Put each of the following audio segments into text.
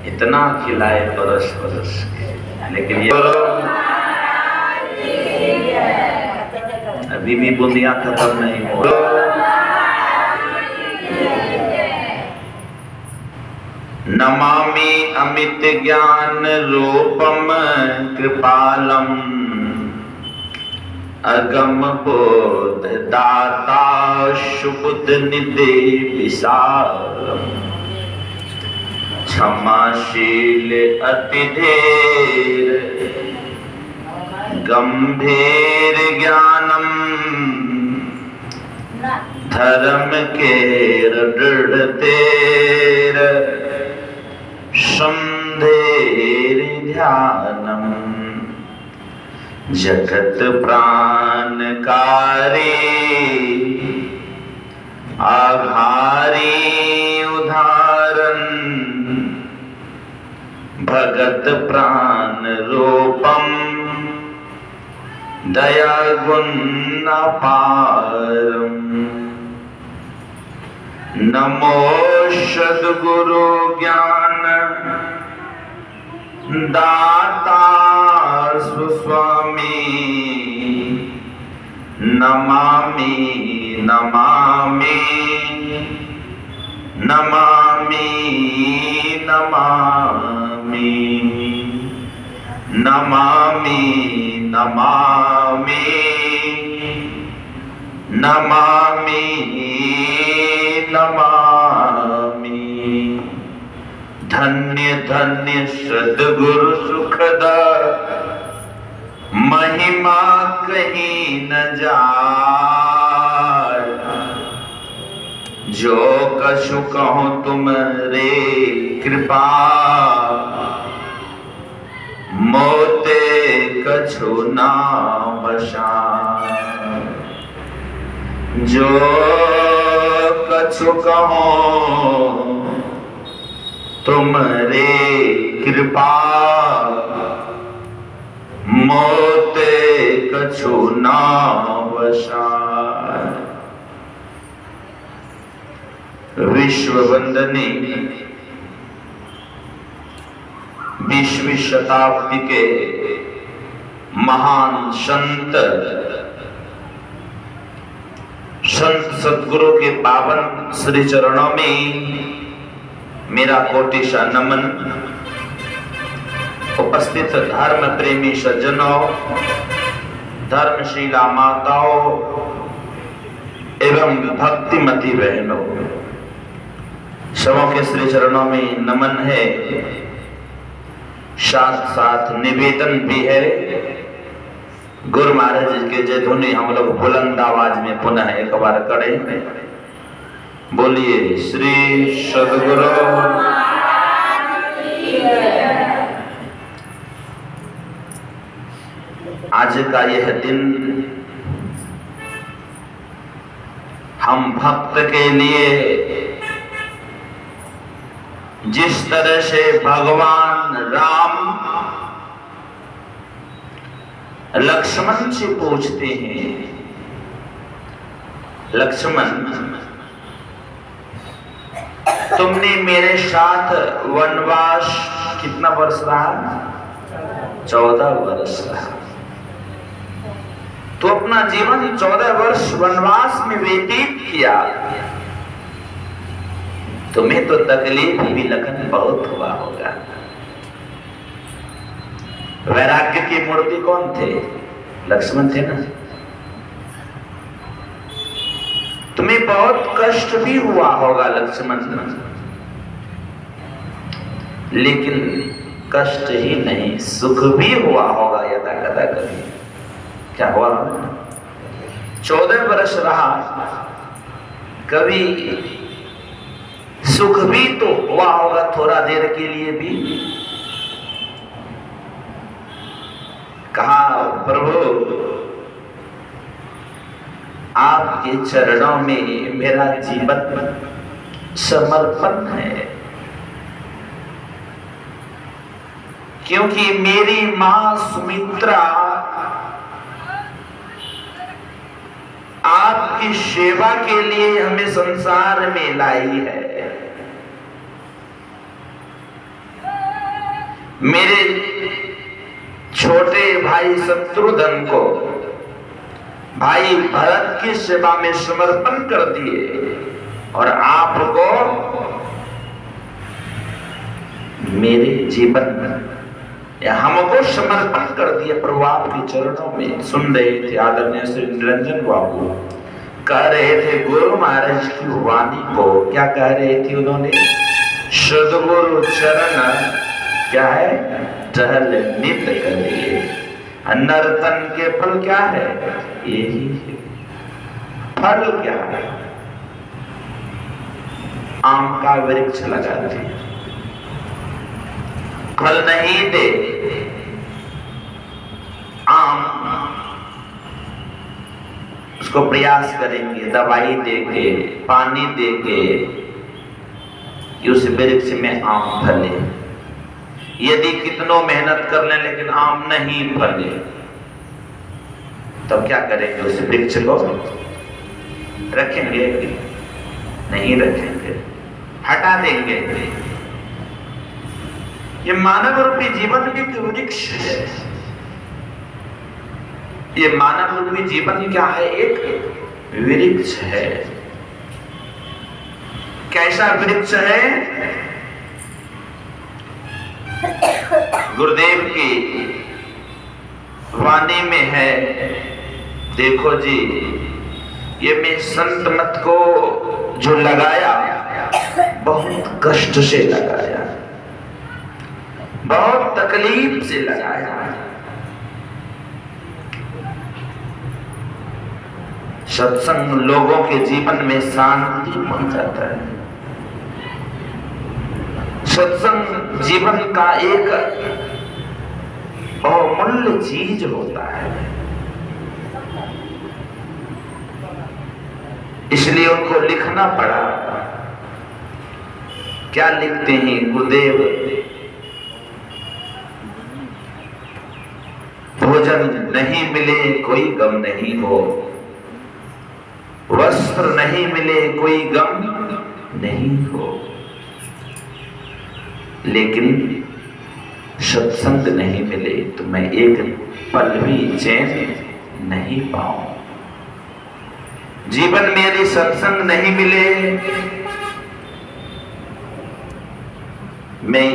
इतना खिलाए बरस बरस के, लेकिन ये अभी भी बूंदियां खत्म नहीं हो। नमामि अमित ज्ञान रूपम कृपालम अगम बोध दाता सुबुध निधि विशालम क्षमाशील अति धीर गंभीर ज्ञानम धर्म के दृढ़ तेर संधेर ध्यानम जगत प्राणकारी आधारी उदाहरण भगत प्राण रूपम दया गुण अपारम नमो सद्गुरु ज्ञान दाता सुस्वामी नमामि नमामि नमामि नमामि नमामि नमामि नमामि नमामि धन्य धन्य सद्गुरु सुखदा महिमा कहीं न जाए जो कछु कहूँ तुम्हारे कृपा मोते कछु ना बसाए जो कछु कहूँ तुम्हारे कृपा मोते कछु ना बसाए। विश्व वंदनी 20वीं शताब्दी के महान संत सद्गुरु के पावन श्री चरणों में मेरा कोटिशा नमन। उपस्थित धर्म प्रेमी सज्जनों, धर्मशीला माताओं एवं भक्तिमती बहनों, सबों के श्री चरणों में नमन है। साथ साथ निवेदन भी है। गुरु महाराज के जय ध्वनि हम लोग बुलंद आवाज में पुनः एक बार करें। बोलिए श्री सद्गुरु। आज का यह दिन हम भक्त के लिए जिस तरह से भगवान राम लक्ष्मण से पूछते हैं, लक्ष्मण तुमने मेरे साथ वनवास कितना वर्ष रहा? 14 वर्ष रहा। तो अपना जीवन 14 वर्ष वनवास में व्यतीत किया। तुम्हें तो तकलीफ भी लगन बहुत हुआ होगा। वैराग्य की मूर्ति कौन थे? लक्ष्मण थे ना। तुम्हें बहुत कष्ट भी हुआ होगा लक्ष्मण, लेकिन कष्ट ही नहीं सुख भी हुआ होगा यदा कदा कभी। क्या हुआ? 14 वर्ष रहा, कभी सुख भी तो हुआ होगा थोड़ा देर के लिए भी। कहा प्रभु आपके चरणों में मेरा जीवन समर्पण है, क्योंकि मेरी मां सुमित्रा आपकी सेवा के लिए हमें संसार में लाई है। मेरे छोटे भाई शत्रुघ्न को भाई भरत की सेवा में समर्पण कर दिए और आपको मेरे जीवन हमको समर्पण कर दिया प्रभु आपके चरणों में। सुन रहे थे आदरणीय श्री निरंजन बाबू कह रहे थे गुरु महाराज की वाणी को, क्या कह रहे थे उन्होंने? सद्गुरु चरण क्या है? टहल नित करिए। नर्तन के फल क्या है? यही है। फल क्या है? आम का वृक्ष लगाते हैं, फल नहीं दे, आम उसको प्रयास करेंगे, दवाई देके, पानी देके कि उस वृक्ष में आम फले। यदि कितनों मेहनत कर लें लेकिन आम नहीं फले, तब क्या करेंगे? उस वृक्ष को रखेंगे? नहीं रखेंगे, हटा देंगे। ये मानव रूपी जीवन भी एक वृक्ष है। ये मानव रूपी जीवन क्या है? एक वृक्ष है। कैसा वृक्ष है? गुरुदेव की वाणी में है, देखो जी, ये मैं संत मत को जो लगाया बहुत कष्ट से लगाया, बहुत तकलीफ से लगाया। सत्संग लोगों के जीवन में शांति पहुंचाता है। सत्संग जीवन का एक बहुमूल्य चीज होता है। इसलिए उनको लिखना पड़ा। क्या लिखते हैं गुरुदेव? भोजन नहीं मिले कोई गम नहीं हो, वस्त्र नहीं मिले कोई गम नहीं हो, लेकिन सत्संग नहीं मिले तो मैं एक पल भी चैन नहीं पाऊं। जीवन में यदि सत्संग नहीं मिले, मैं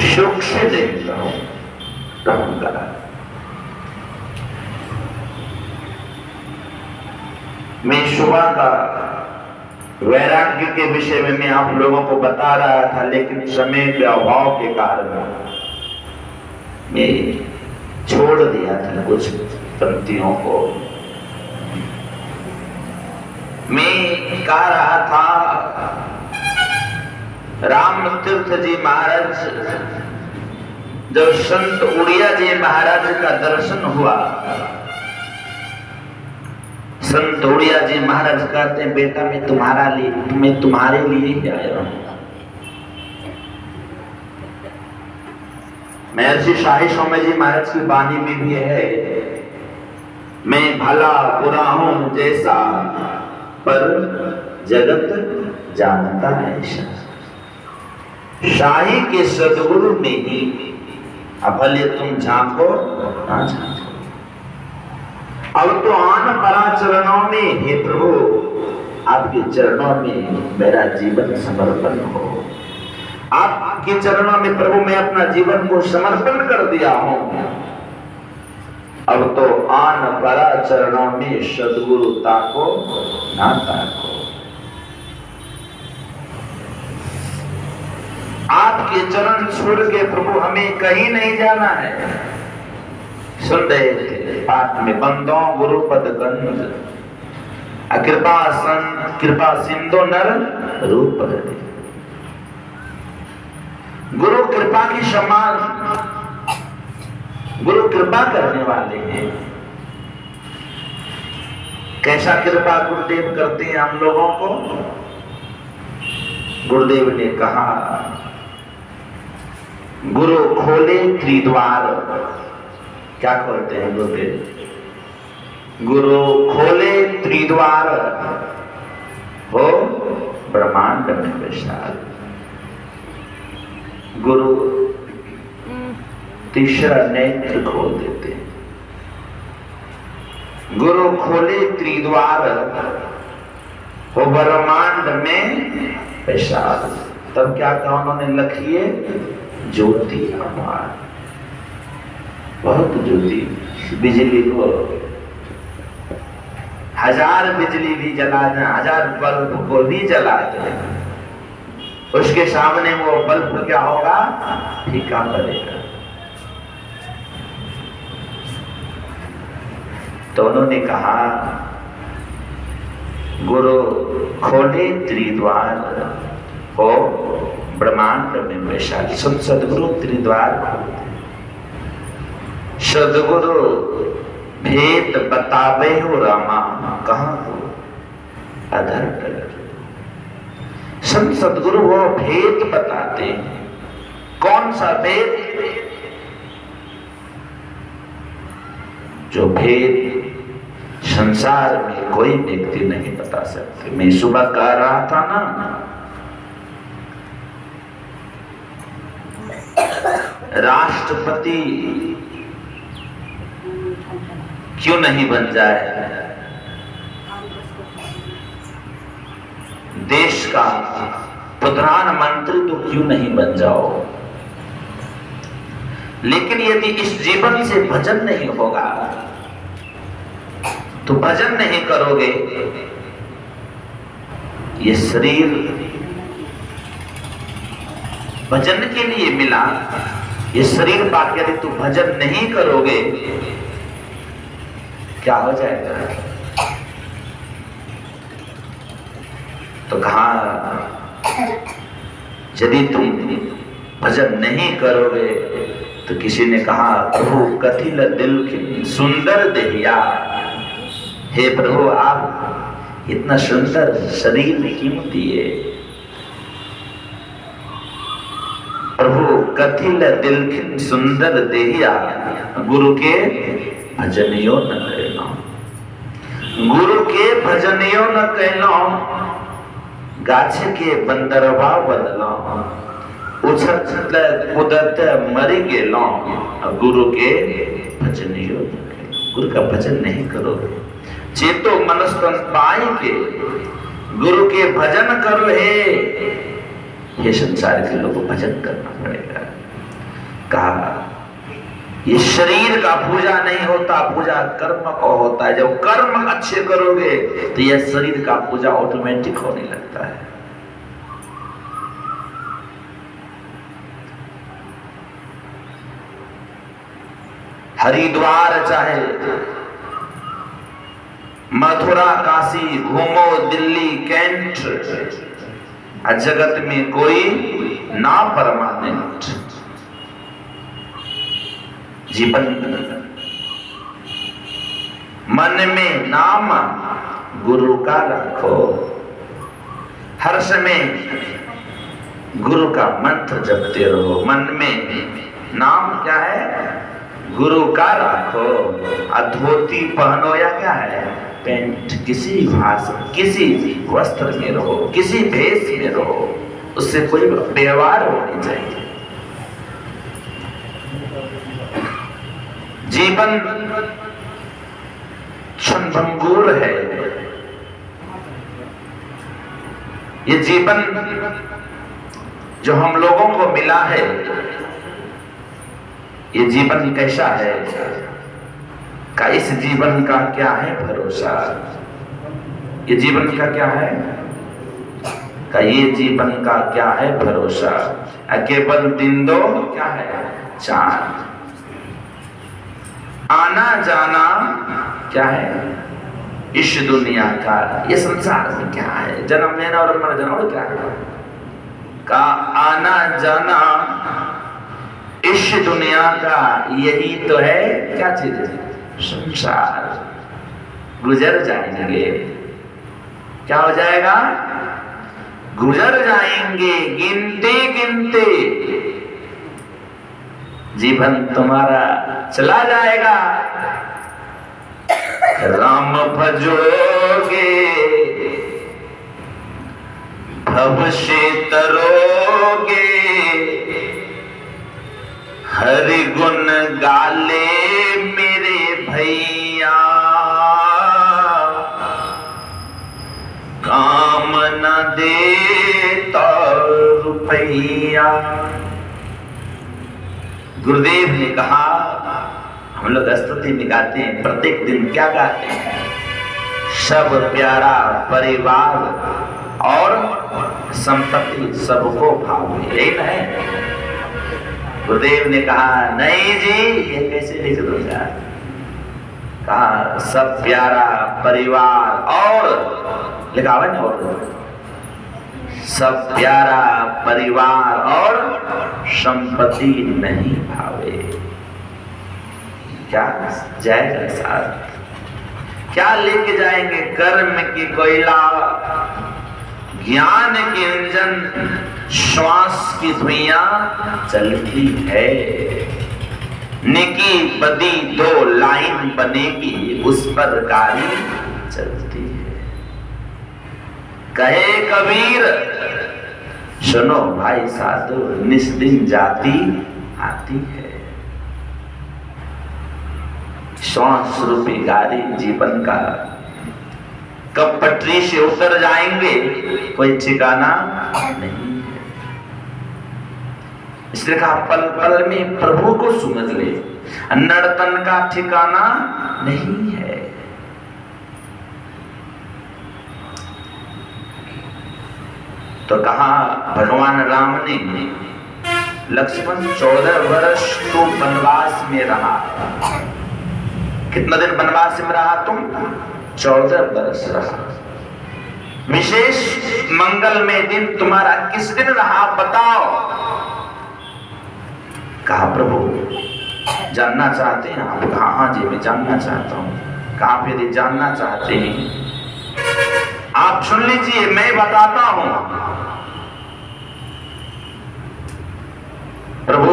सुख से देखता हूं रहूंगा। मैं सुबह का वैराग्य के विषय में मैं आप लोगों को बता रहा था, लेकिन समय के अभाव के कारण मैं छोड़ दिया था कुछ पंक्तियों को। मैं कह रहा था राम तीर्थ जी महाराज, जब संत उड़िया जी महाराज का दर्शन हुआ, संत उड़िया जी महाराज कहते हैं, बेटा मैं तुम्हारे लिए ही आया हूं। महर्षि शाही स्वामी जी महाराज की वाणी में भी है, मैं भला बुरा हूं जैसा पर जगत जानता है। शाही के सद्गुरु में ही भले तुम झांको ना झांको। अब तो आन परा चरणों में, हे प्रभु आपके चरणों में मेरा जीवन समर्पण हो। आपके चरणों में प्रभु मैं अपना जीवन को समर्पण कर दिया हूं। अब तो आन परा चरणों में सद्गुरुता को ना ताको। आपके चरण छोड़ के प्रभु हमें कहीं नहीं जाना है। सुन रहे थे पाठ में, बंदों गुरुपद गंज कृपा सिंधु नर रूप हरे। गुरु कृपा की समान, गुरु कृपा करने वाले हैं। कैसा कृपा गुरुदेव करते हैं हम लोगों को? गुरुदेव ने कहा, गुरु खोले त्रिद्वार। क्या खोलते हैं गुरुदेव? गुरु खोले त्रिद्वार, हो ब्रह्मांड में विशाल। गुरु तीसरा नेत्र खोल देते हैं। गुरु खोले त्रिद्वार हो ब्रह्मांड में पेशाब। तब क्या कहा उन्होंने? लखिए ज्योति अपार। बहुत ज्योति, बिजली को 1000 बिजली भी जला दें, 1000 बल्ब को भी जला दें, उसके सामने वो बल्ब क्या होगा? फीका पड़ेगा। तो उन्होंने कहा गुरु खोले त्रिद्वार हो ब्रह्मांड में वैशाल। सदगुरु त्रिद्वार खोलते। सदगुरु भेद बतावे हो रामा, कहाँ हो? अधर कर। संत सदगुरु वो भेद बताते हैं। कौन सा भेद? जो भेद संसार में कोई व्यक्ति नहीं बता सकते। मैं सुबह कह रहा था ना, राष्ट्रपति क्यों नहीं बन जाए? देश का प्रधानमंत्री तो क्यों नहीं बन जाओ? लेकिन यदि इस जीवन से भजन नहीं होगा तो भजन नहीं करोगे। ये शरीर भजन के लिए मिला, ये शरीर पाके यदि तू भजन नहीं करोगे क्या हो जाएगा? तो कहा यदि तुम भजन नहीं करोगे तो किसी ने कहा प्रभु कथिल दिल की सुंदर देहिया। हे प्रभु आप इतना सुंदर शरीर क्यों दिए? प्रभु कथिल दिल की सुंदर देहिया, गुरु के भजनियो न कहना, गुरु के भजनियो न कहना, गाछ के बंदरवा बदला, उछल कूदत मर गेलो, गुरु के भजनियो न कहना। गुरु का भजन नहीं करोगे चेतो मनस्तन पाई के, गुरु के भजन करो। हे संसार के लोगों भजन करना पड़ेगा। कहा ये शरीर का पूजा नहीं होता, पूजा कर्म का होता है। जब कर्म अच्छे करोगे तो यह शरीर का पूजा ऑटोमेटिक होने लगता है। हरिद्वार चाहे मथुरा काशी घूमो, दिल्ली कैंट, जगत में कोई ना परमानेंट। जीवन मन में नाम गुरु का रखो, हर समय गुरु का मंत्र जपते रहो। मन में नाम क्या है? गुरु का रखो। धोती पहनो या क्या है पैंट, किसी भाषा किसी वस्त्र में रहो, किसी भेष में रहो, उससे कोई व्यवहार होनी चाहिए। जीवन क्षणभंगुर है। ये जीवन जो हम लोगों को मिला है, ये जीवन कैसा है? का इस जीवन का क्या है भरोसा? ये जीवन का क्या है? का ये जीवन का क्या है भरोसा? केवल दिन दो क्या है चार, आना जाना क्या है इस दुनिया का। ये संसार में क्या है? जन्म लेना और मर जाना और क्या है? का आना जाना इस दुनिया का यही तो है। क्या चीज है? संसार। गुजर जाएंगे। क्या हो जाएगा? गुजर जाएंगे गिनते गिनते। जीवन तुम्हारा चला जाएगा। राम भजोगे भव से तरोगे, हरि गुण गाले मेरे भैया, काम न देता रुपैया। गुरुदेव ने कहा, हम लोग स्तुति में गाते हैं, प्रत्येक दिन क्या गाते हैं? सब प्यारा परिवार और संपत्ति सबको भावे, यही ना है? गुरुदेव ने कहा नहीं जी, ये कैसे लिख दूंगा? कहा सब प्यारा परिवार और लिखा हुआ ना, और सब प्यारा परिवार और संपत्ति नहीं भावे। क्या जाएगा साथ? क्या लेके जाएंगे? कर्म की कोयला, ज्ञान की इंजन, श्वास की धुइयां चलती है। नेकी बदी दो लाइन बनेगी, उस पर गाड़ी चलती है। कहे कबीर सुनो भाई साधु, निस्दिन जाती आती है। श्वास रूपी गाड़ी जीवन का कब पटरी से उतर जाएंगे कोई ठिकाना नहीं है। इसलिए कहा पल पल में प्रभु को समझ ले, नर्तन का ठिकाना नहीं है। तो कहा भगवान राम ने, लक्ष्मण 14 वर्ष तो वनवास में रहा। कितना दिन वनवास में रहा तुम? 14 वर्ष रहा। विशेष मंगलमय दिन तुम्हारा किस दिन रहा बताओ? कहा प्रभु जानना चाहते हैं आप? कहा हाँ जी मैं जानना चाहता हूँ। कहा यदि जानना चाहते हैं आप सुन लीजिए, मैं बताता हूं। प्रभु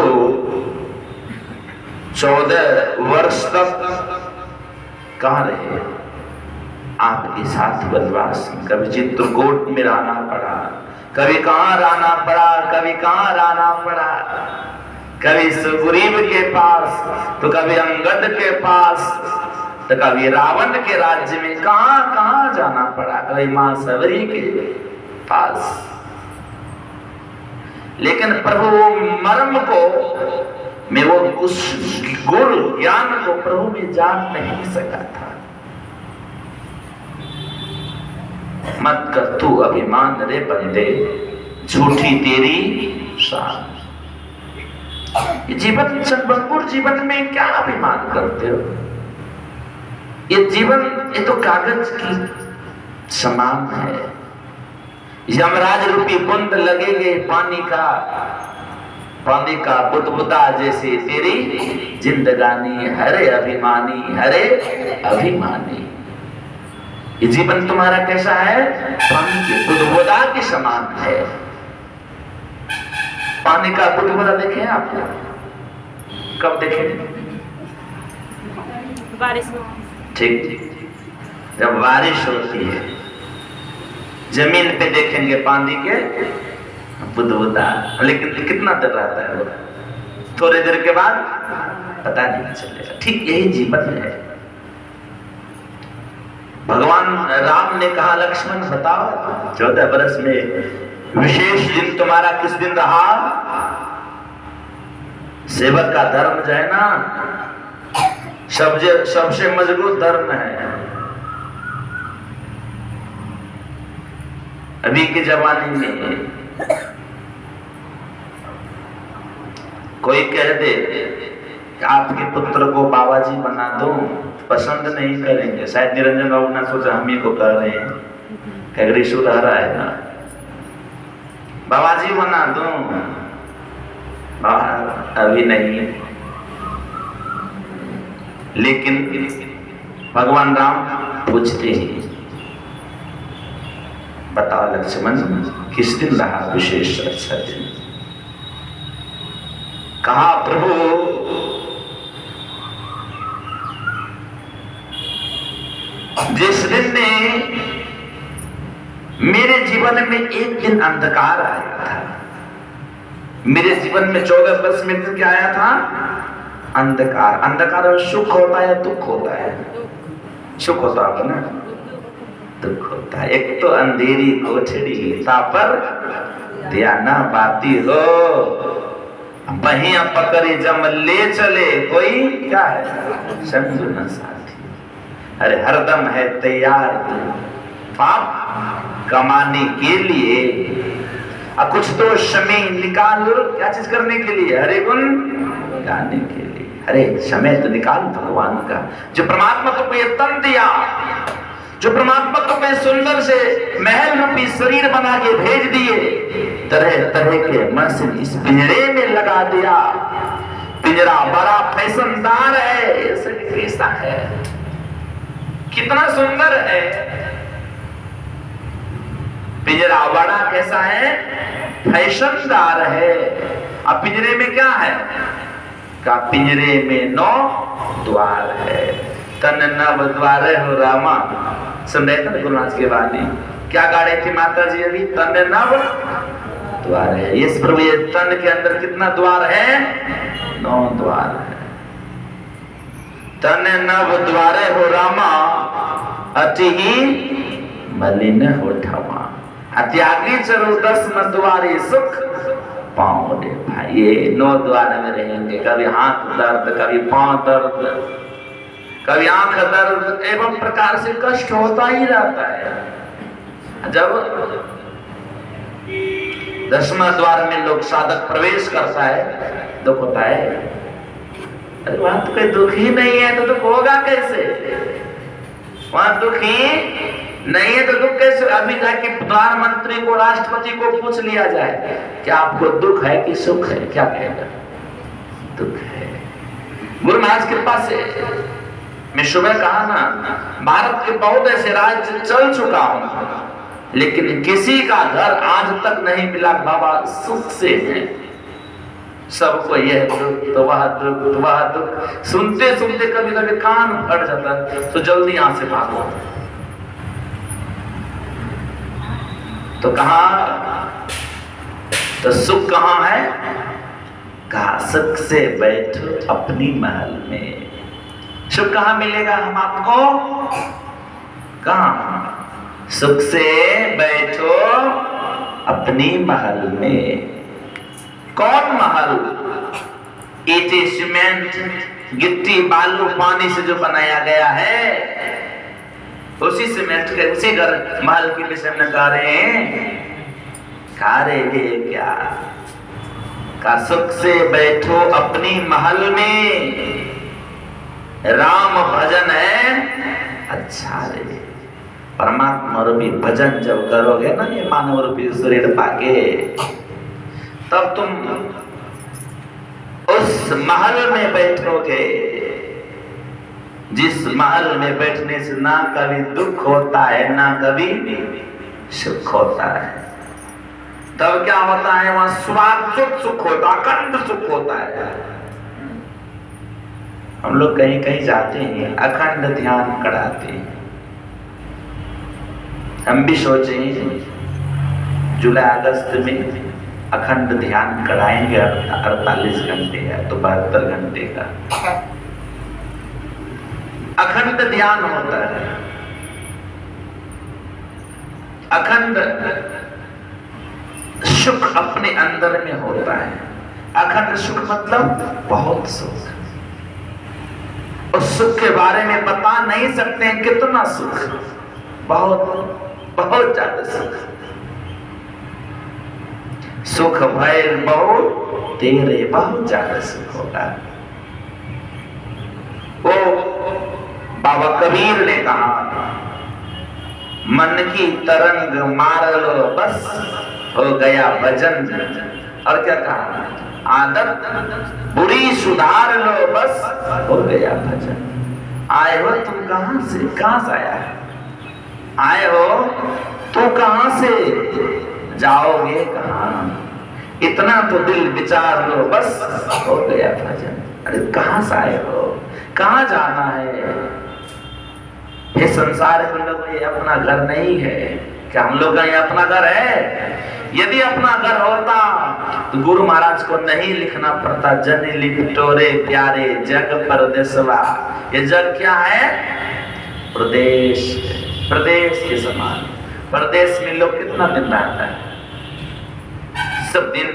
14 वर्ष तक कहां रहे? आपके साथ वनवास। कभी चित्रकूट में रहना पड़ा, कभी कहां रहना पड़ा, कभी कहां रहना पड़ा, कभी सुग्रीव के पास, तो कभी अंगद के पास, तो कभी रावण के राज्य में, कहां कहां जाना पड़ा, कभी मां सबरी के पास। लेकिन प्रभु वो मर्म को, मैं वो उस गुरु ज्ञान को प्रभु में जान नहीं सका था। मत कर तू अभिमान रे बंदे, झूठी तेरी शान। जीवन संबलपुर जीवन में क्या अभिमान करते हो? ये जीवन ये तो कागज की समान है। यमराज रूपी बूंद लगेंगे पानी का बुदबुदा जैसे तेरी जिंदगानी। हरे अभिमानी, हरे अभिमानी। ये जीवन तुम्हारा कैसा है? पानी के बुदबुदा के समान है। पानी का बुदबुदा देखे आप? कब देखे? बारिश में। ठीक, जब बारिश होती है जमीन पे देखेंगे पानी के बुदबुदा, लेकिन कितना देर रहता है वो? थोड़ी देर के बाद पता नहीं चलेगा। ठीक यही जीवन है। भगवान राम ने कहा लक्ष्मण बताओ 14 वर्ष में विशेष दिन तुम्हारा किस दिन रहा? सेवक का धर्म जो है ना, सबसे मजबूत धर्म है। अभी के जमाने में कोई कह दे कि आपके पुत्र को बाबा जी बना दो, पसंद नहीं करेंगे। शायद निरंजन बाबू ना सोचा हम ही को कह रहे हैं, कह इशू रह रहा है ना, बाबा जी बना दो। अभी नहीं, लेकिन भगवान राम पूछते हैं बताओ लक्ष्मण किस दिन रहा विशेष अच्छा दिन? कहा प्रभु जिस दिन ने मेरे जीवन में एक दिन अंधकार आया था, मेरे जीवन में 14 वर्ष में क्या आया था? अंधकार। अंधकार में सुख होता है, दुख होता है? सुख होता है ना, दुख होता है। एक तो अंधेरी कोठरी पर ध्याना बाती हो, वहीं पकड़ी जम ले चले कोई क्या है समझो न साथी। अरे हरदम है तैयार पाप कमाने के लिए, और कुछ तो समय निकाल क्या चीज करने के लिए? हरे गुण गाने के लिए। अरे समय तो निकाल भगवान का, जो परमात्मा को ये तन दिया, जो परमात्मा को मैं सुंदर से महल रूपी शरीर बना के भेज दिए, तरह तरह के मशीन इस पिंजरे में लगा दिया। पिंजरा बड़ा फैशनदार है, कैसा है, कितना सुंदर है पिंजरा, बड़ा कैसा है, फैशनदार है। अब पिंजरे में क्या है? का पिंजरे में 9 द्वार है। तन नव द्वार हो रामा। सुन रहे थे ना गुरु महाराज के वाणी, क्या गा रहे थे माता जी अभी? तन नव द्वार है। इस प्रभु ये तन के अंदर कितना द्वार है? 9 द्वार है। तन नव द्वार हो रामा, अति ही मलिन हो ठमा। त्यागी चलो 10 द्वारे सुख पाओ रे भाई। ये 9 द्वार में रहेंगे, कभी हाथ दर्द, कभी पांव दर्द, कभी आंख दर्द, एवं प्रकार से कष्ट होता ही रहता है। जब 10वां द्वार में लोग साधक प्रवेश करता है, दुख होता है। अरे वहां तो कोई दुख ही नहीं है, तो दुख होगा कैसे? वहां दुख ही नहीं है तो दुख कैसे? अभी जाके प्रधानमंत्री को, राष्ट्रपति को पूछ लिया जाए क्या आपको दुख है कि सुख है, क्या कहेगा? दुख है। गुरु महाराज कृपा से मैं सुबह कहा ना, भारत के बहुत ऐसे राज्य चल चुका हूं, लेकिन किसी का घर आज तक नहीं मिला बाबा सुख से है। सबको यह दुख तो वह दुख तो वह दुख, सुनते सुनते कभी कभी कान फट जाता है, तो जल्दी यहां से भागो। तो कहा तो सुख कहां है? कहा सुख से बैठो अपनी महल में। सुख कहां मिलेगा हम आपको? कहां? सुख से बैठो अपनी महल में। कौन महल? ईंटे, सीमेंट, गिट्टी, बालू, पानी से जो बनाया गया है, उसी सीमेंट के, उसी घर महल के विषय में कह रहे हैं। खा रहे क्या? का सुख से बैठो अपनी महल में, राम भजन है अच्छा रे। परमात्मा रूपी भजन जब करोगे ना, ये मानव रूपी शरीर पाके, तब तुम उस महल में बैठोगे जिस महल में बैठने से ना कभी दुख होता है ना कभी सुख होता है। तब क्या होता है? वहां शाश्वत सुख होता, अखंड सुख होता है। हम लोग कहीं कहीं जाते हैं, अखंड ध्यान कराते हैं। हम भी सोचे जुलाई अगस्त में अखंड ध्यान कराएंगे 48 घंटे या तो 72 घंटे का अखंड ध्यान होता है। अखंड सुख अपने अंदर में होता है। अखंड सुख मतलब बहुत सुख। उस सुख के बारे में बता नहीं सकते हैं कितना सुख, बहुत बहुत ज्यादा सुख। सुख भय बहुत तेरे बहुत ज्यादा सुख होगा। वो बाबा कबीर ने कहा, मन की तरंग मार लो बस हो गया भजन। और क्या कहा? आदत बुरी सुधार लो बस हो गया भजन। आए हो तुम कहां से? कहां से आया है? आए हो तो कहां से, जाओगे कहां? इतना तो दिल विचार लो बस हो गया भजन। अरे कहां से आए हो? कहां जाना है? ये संसार में लोग ये अपना घर नहीं है। क्या हम लोग का ये अपना घर है? यदि अपना घर होता तो गुरु महाराज को नहीं लिखना पड़ता, जन लिटोरे प्यारे जग परदेसवा। ये जग क्या है? प्रदेश। प्रदेश के समान। प्रदेश में लोग कितना दिन रहता है? सब दिन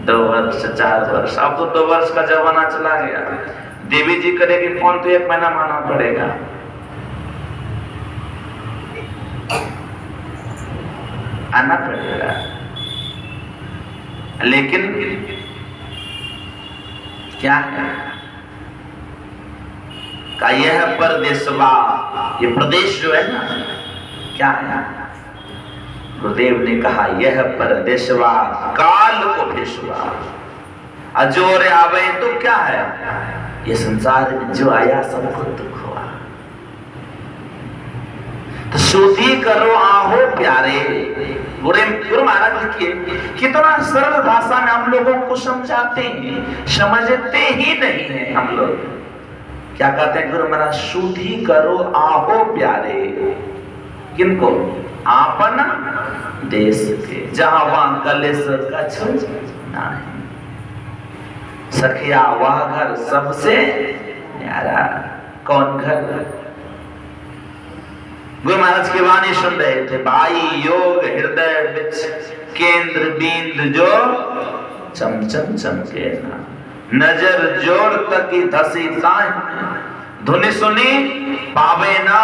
2 वर्ष 4 वर्ष। अब तो 2 वर्ष का जमाना चला गया। देवी जी करेगी फोन तो 1 महीना मानना पड़ेगा। आना पड़ेगा। लेकिन क्या है का यह परदेसवा, ये प्रदेश जो है ना, क्या है? गुरुदेव ने कहा यह परदेसवा काल को भेषवा। अजोर आवे तो क्या है? ये संसार में जो आया सबको दुख हुआ। तो शुद्धि करो आहो प्यारे। गुरु महाराज देखिए कितना सरल भाषा में हम लोगों को समझाते हैं, समझते ही नहीं है हम लोग। क्या कहते हैं गुरु महाराज? शुद्धि करो आहो प्यारे। किनको? आपन देश के, जहां वहां कलेश कछु नहीं। सखिया वह घर सबसे न्यारा। कौन घर? गुरु महाराज की वाणी सुन रहे थे। भाई योग हृदय बिच केंद्र बिंद जो चमचम चमके ना। नजर जोड़ तक धसी ताई धुनि सुनी पावे ना।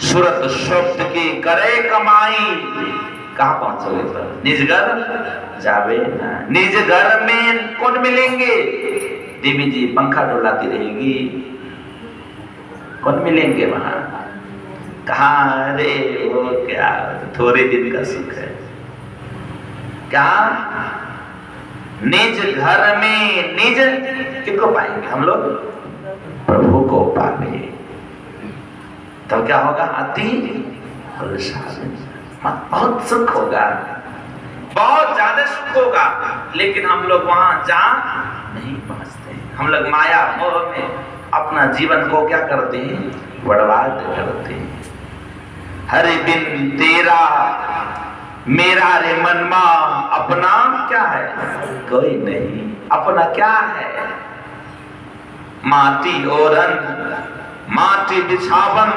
सूरत शब्द की करे कमाई। कहां पहुंचोगे? तो निज घर जावे ना। निज घर में कौन मिलेंगे? देवी जी पंखा डोलाती रहेगी, कौन मिलेंगे वहां? कहाँ? अरे वो क्या थोड़े दिन का सुख है। क्या निज घर में निज किसको पाएंगे हम लोग? प्रभु को पाएंगे। तो क्या होगा? अति बहुत सुख होगा, बहुत ज्यादा सुख होगा। लेकिन हम लोग वहां जा नहीं पहुंचते। हम लोग माया मोह में अपना जीवन को क्या करते हैं? बर्बाद करते हैं। हरे बिन तेरा मेरा रे मनमा अपना क्या है? कोई नहीं। अपना क्या है? माटी ओरन, माटी बिछावन,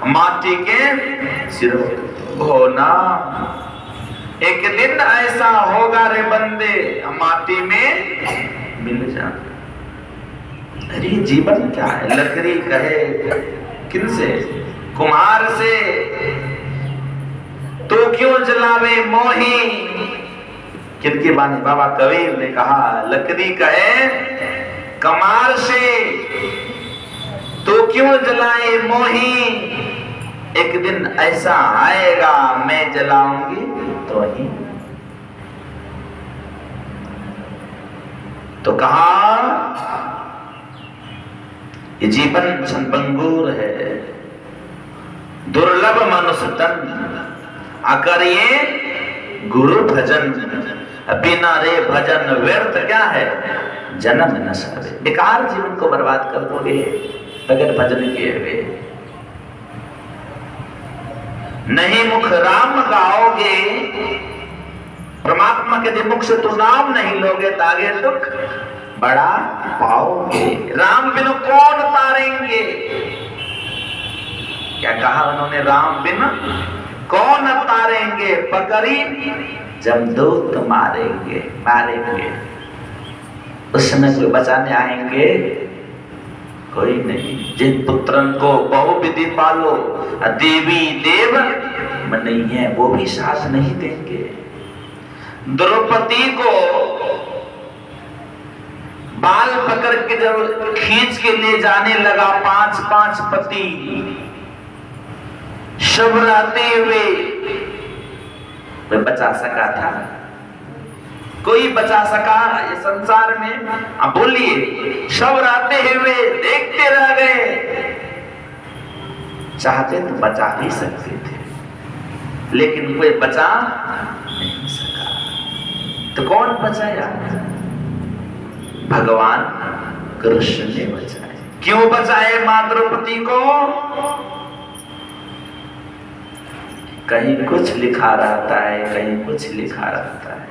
माटी के सिरों होना। एक दिन ऐसा होगा रे बंदे माटी में मिल जाना। अरे जीवन क्या है? लकड़ी कहे किनसे? कुम्हार से। तो क्यों जलावे मोही? किनकी बानी? बाबा कबीर ने कहा लकड़ी कहे कमार से, तो क्यों जलाए मोही? एक दिन ऐसा आएगा मैं जलाऊंगी तो ही। तो कहा ये जीवन क्षणभंगुर है, दुर्लभ मनुष्य तन। अकरिए गुरु भजन, बिना रे भजन व्यर्थ क्या है? जन्म न सके। बेकार जीवन को बर्बाद कर दोगे बगैर भजन किए हुए। नहीं मुख राम गाओगे, परमात्मा के मुख से तो नाम नहीं लोगे तो आगे दुख बड़ा पाओगे। राम बिन कौन तारेंगे? क्या कहा उन्होंने? राम बिन कौन तारेंगे? पकड़ी जमदूत मारेंगे, मारेंगे। उस समय कोई बचाने आएंगे? कोई नहीं। जिन पुत्रन को बहु विधि पालो, देवी देव में नहीं है, वो भी साथ नहीं देंगे। द्रौपदी को बाल पकड़ के जब खींच के ले जाने लगा 5 पति शव रहते हुए, कोई बचा सका था? कोई बचा सका ये संसार में? अब बोलिए। शव रहते हुए देखते रह गए। चाहते तो बचा ही सकते थे, लेकिन कोई बचा नहीं सका। तो कौन बचाया? भगवान कृष्ण ने बचाया। क्यों बचाए माँ द्रौपदी को? कहीं कुछ लिखा रहता है, कहीं कुछ लिखा रहता है।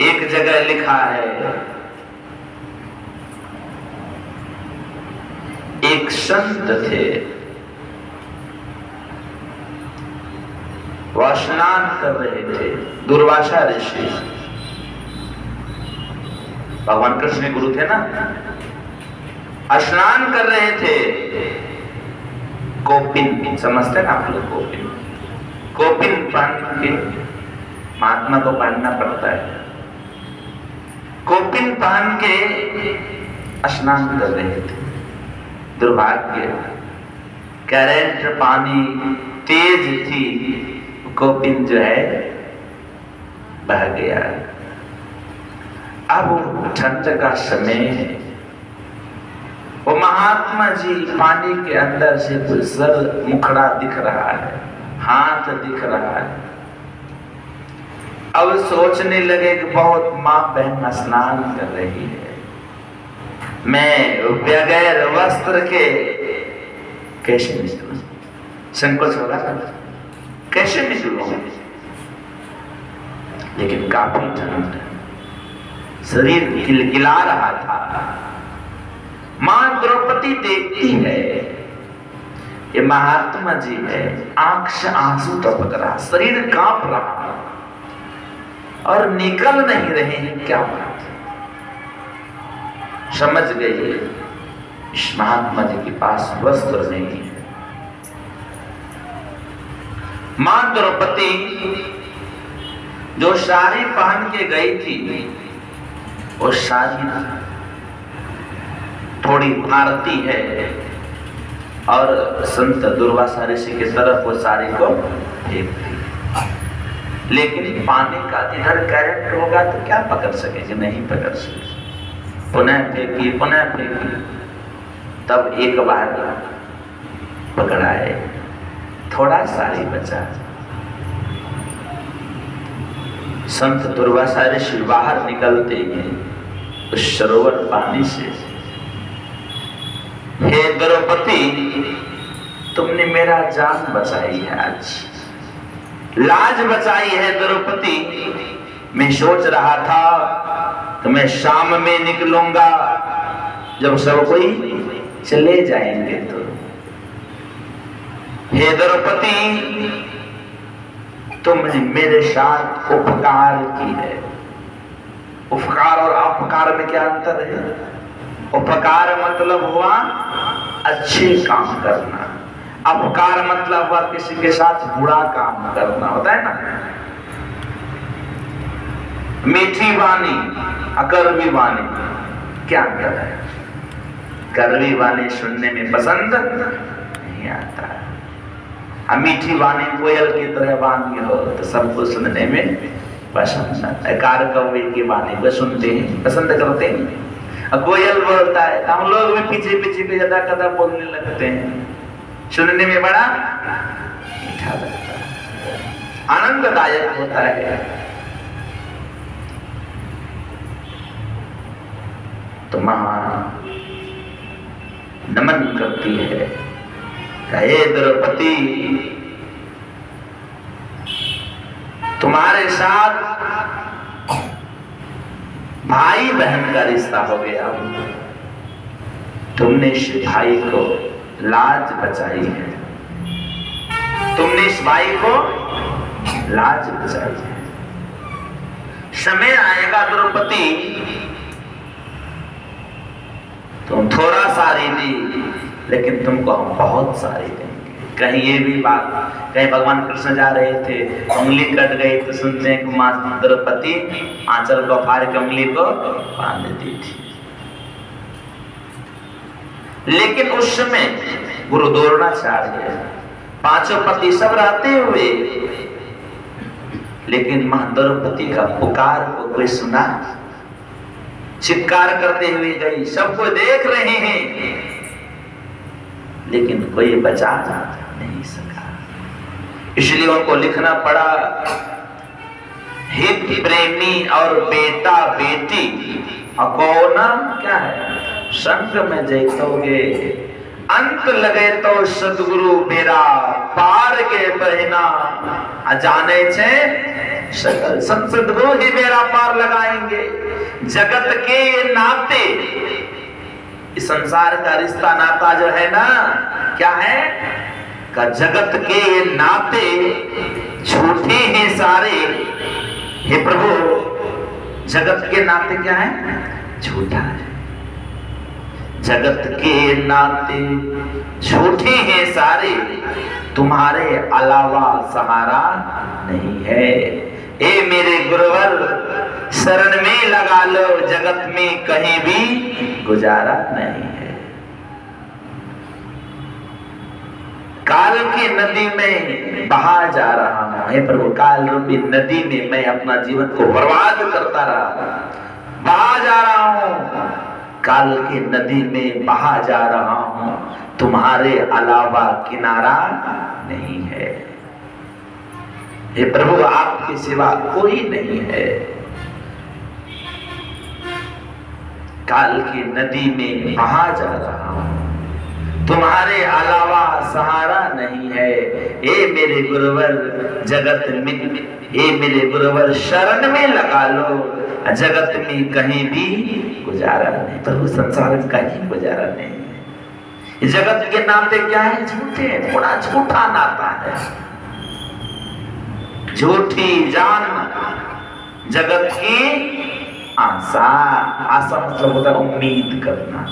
एक जगह लिखा है, एक संत थे, वह स्नान कर रहे थे, दुर्वासा ऋषि, भगवान कृष्ण के गुरु थे ना, स्नान कर रहे थे। कोपिन समझते ना आप लोग? कोपिन पहन के महात्मा को पहनना पड़ता है। कोपिन पहन के स्नान कर रहे थे। दुर्भाग्य, करंट पानी तेज थी, कोपिन जो है बह गया। अब ठंड का समय है, वो महात्मा जी पानी के अंदर से कुछ सर मुखड़ा दिख रहा है, हाथ दिख रहा है। अब सोचने लगे कि बहुत माँ बहन स्नान कर रही है, मैं बगैर वस्त्र के कैसे निकलूं? संकोच होगा, कैसे निकलूं? लेकिन काफी ठंड, शरीर गिलगिला रहा था। मां द्रौपदी देखती है, ये महात्मा जी है, आंख से आंसू टपक रहा, शरीर कांप रहा और निकल नहीं रहे हैं। क्या बात है? समझ गई इस महात्मा जी के पास वस्त्र नहीं है। मां द्रौपदी जो साड़ी पहन के गई थी, वो साड़ी थोड़ी भारती है और संत दुर्वासा ऋषि की तरफ वो साड़ी को फेंकती। लेकिन पानी का इधर करंट होगा तो क्या पकड़ सकेगी? नहीं पकड़ सकेगी। पुनः फेंकी, पुनः फेंकी, तब एक बार पकड़ाए, थोड़ा साड़ी बचा। संत दुर्वासा ऋषि बाहर निकलते हैं उस सरोवर पानी से, हे द्रौपदी, तुमने मेरा जान बचाई है, आज लाज बचाई है द्रौपदी। मैं सोच रहा था कि मैं शाम में निकलूंगा, जब सब कोई चले जाएंगे तो। हे द्रौपदी, तुमने मेरे साथ उपकार की है। उपकार और अपकार में क्या अंतर है? उपकार मतलब हुआ अच्छे काम करना, अपकार मतलब हुआ किसी के साथ बुरा काम करना, होता है ना। मीठी वाणी, अकड़वी वाणी, क्या अंतर है? कड़वी वाणी सुनने में पसंद नहीं आता है, मीठी वाणी कोयल की तरह वाणी हो तो सबको सुनने में पसंद आता है। कार कौवे की वाणी को सुनते हैं, पसंद करते हैं। कोयल बोलता है, हम लोग भी पीछे पीछे पे ज्यादा कदा बोलने लगते हैं, सुनने में बड़ा मीठा लगता है, आनंददायक होता है। तो मां नमन करती है, हे द्रौपदी, तुम्हारे साथ भाई बहन का रिश्ता हो गया, तुमने इस भाई को लाज बचाई है, तुमने इस भाई को लाज बचाई है। समय आएगा द्रौपदी, तुम थोड़ा सारी दी, लेकिन तुमको हम बहुत सारी देंगे। कहीं ये भी बात, कहीं भगवान कृष्ण जा रहे थे, उंगली कट गई तो सुनते हैं कि मां द्रौपदी आंचल को फाड़ के उंगली को बांध दी थी। लेकिन उस समय गुरु द्रोणाचार्य, पांचों पति सब रहते हुए, लेकिन मां द्रौपदी का पुकार को कोई सुना? चित्कार करते हुए गई, सबको देख रहे हैं, लेकिन कोई बचा नहीं सका। इसलिए उनको लिखना पड़ा, हित प्रेमी और बेटा बेटी अकोना क्या है, संग में जैतोगे अंत लगे तो सदगुरु मेरा पार के बहना जाने छे सकल संसद वो ही मेरा पार लगाएंगे। जगत के नाते, इस संसार का रिश्ता नाता जो है ना, क्या है का जगत के नाते झूठे हैं सारे। हे प्रभु, जगत के नाते क्या है? झूठा है। जगत के नाते झूठे हैं सारे, तुम्हारे अलावा सहारा नहीं है। ए मेरे गुरुवर शरण में लगा लो, जगत में कहीं भी गुजारा नहीं है। काल की नदी में बहा जा रहा हूं। हे प्रभु, काल रूपी नदी में मैं अपना जीवन को बर्बाद करता रहा, बहा जा रहा हूं। काल की नदी में बहा जा रहा हूं, तुम्हारे अलावा किनारा नहीं है। हे प्रभु, आपके सिवा कोई नहीं है। काल की नदी में बहा जा रहा हूं, तुम्हारे अलावा सहारा नहीं है। ए मेरे गुरुवर जगत में, ए मेरे गुरुवर शरण में लगा लो, जगत में कहीं भी गुजारा नहीं। प्रभु, संसार में कहीं गुजारा नहीं है। जगत के नाते क्या है? झूठे, बड़ा झूठा नाता है। झूठी जान जगत की आशा। आशा मतलब होता है उम्मीद करना।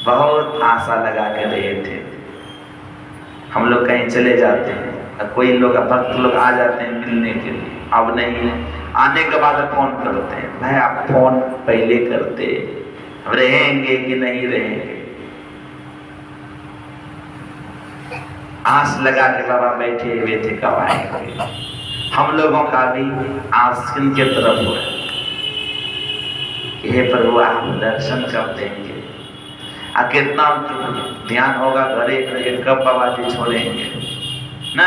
बहुत आशा लगा के रहे थे। हम लोग कहीं चले जाते हैं, कोई लोग भक्त लोग आ जाते हैं मिलने के लिए, अब नहीं, आने के बाद फोन करते हैं। भाई आप फोन पहले करते, रहेंगे कि नहीं रहेंगे। आस लगा के बाबा बैठे हुए थे कब आएंगे। हम लोगों का भी आस किनके तरफ हो, हे प्रभु आप दर्शन कर देंगे। कितना ध्यान होगा घरे कब बाबा जी छोड़ेंगे ना।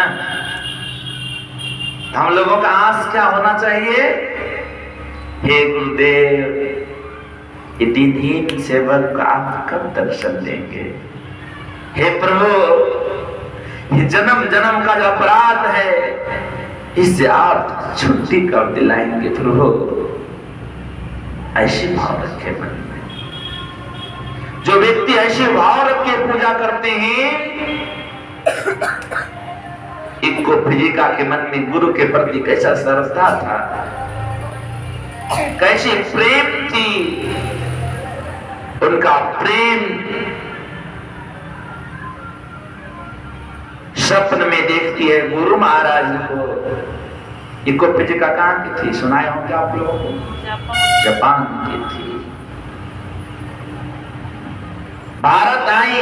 हम लोगों का आस क्या होना चाहिए? हे गुरुदेव, ये दीनहीन सेवक आप कब दर्शन देंगे? हे प्रभु, ये जन्म जन्म का जो अपराध है, इससे आप छुट्टी कब दिलाएंगे? प्रभु, ऐसी भाव रखे मन में। जो व्यक्ति ऐसे भाव रख के पूजा करते हैं, इनको फिजिका के मन में गुरु के प्रति कैसा श्रद्धा था, कैसी प्रेम थी। उनका प्रेम स्वप्न में देखती है गुरु महाराज को। इनको फिजिका कहां की थी? सुनाए होंगे आप लोगों को, जापान की थी। भारत आई,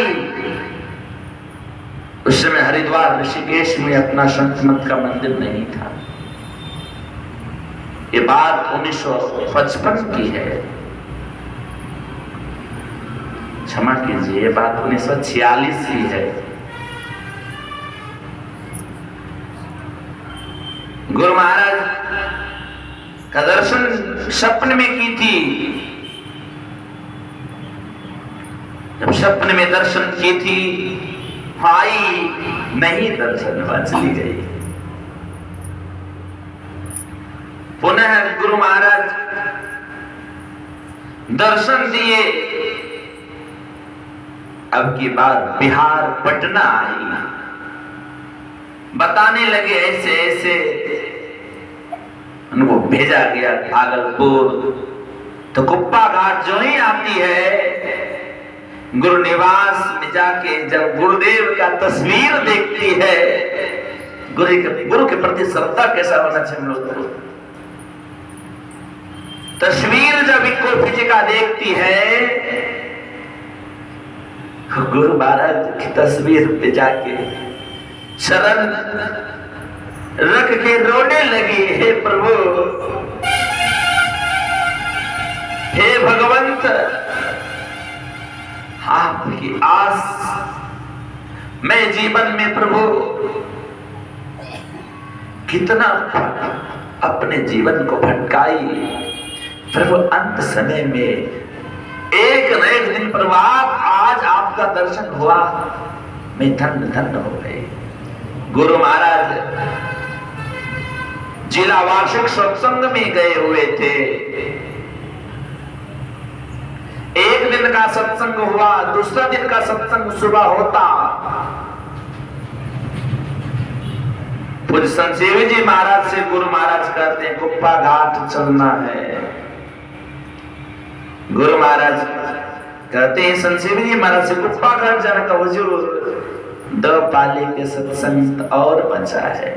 उस समय हरिद्वार ऋषिकेश में अपना संत मत का मंदिर नहीं था। ये बात 1955 की है, क्षमा कीजिए, ये बात 1946 की है। गुरु महाराज का दर्शन स्वप्न में की थी। जब स्वप्न में दर्शन की थी, आई नहीं दर्शन हुआ, चली गई। पुनः गुरु महाराज दर्शन दिए। अब की बार बिहार पटना आई, बताने लगे ऐसे ऐसे। उनको भेजा गया भागलपुर। तो कुप्पा घाट जो ही आती है, गुरु निवास में जाके जब गुरुदेव का तस्वीर देखती है, गुरु के प्रति श्रद्धा कैसा होना चाहिए हम लोग को। तस्वीर जब इनको फिजिका देखती है, गुरु महाराज की तस्वीर पे जाके शरण रख के रोने लगी। हे प्रभु, हे भगवंत, आपकी आस मैं जीवन में प्रभु कितना अपने जीवन को भटकाई। प्रभु अंत समय में एक न एक दिन प्रभु आज आप आपका दर्शन हुआ, मैं धन्य धन्य हो गए। गुरु महाराज जिला वार्षिक सत्संग में गए हुए थे। एक दिन का सत्संग हुआ, दूसरा दिन का सत्संग सुबह होता। पूज्य संजीवी जी महाराज से गुरु महाराज कहते हैं कुप्पा घाट चलना है। गुरु महाराज कहते हैं संजीवी जी महाराज से कुप्पा घाट जाने का हुजूर 2 पाली के सत्संग और बचा है।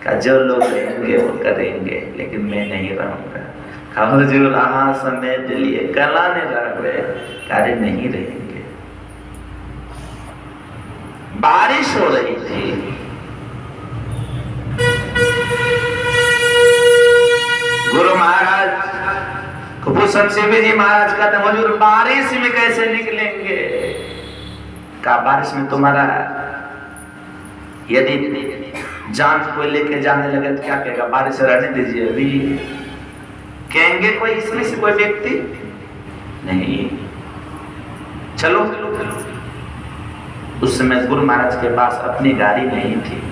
का जो लोग रहेंगे वो करेंगे, लेकिन मैं नहीं रहूंगा। कहा हुजूर हाँ समेट लिए, कला ने रहे कार्य नहीं रहेंगे। बारिश हो रही थी। गुरु महाराज कुपुसन सेवी जी महाराज कहते हैं हुजूर बारिश में कैसे निकलेंगे? का बारिश में तुम्हारा यदि जान को लेके जाने लगे तो क्या कहेगा? बारिश रहने दीजिए। अभी कहेंगे कोई इसमें से कोई व्यक्ति नहीं, चलो। उस समय गुरु महाराज के पास अपनी गाड़ी नहीं थी।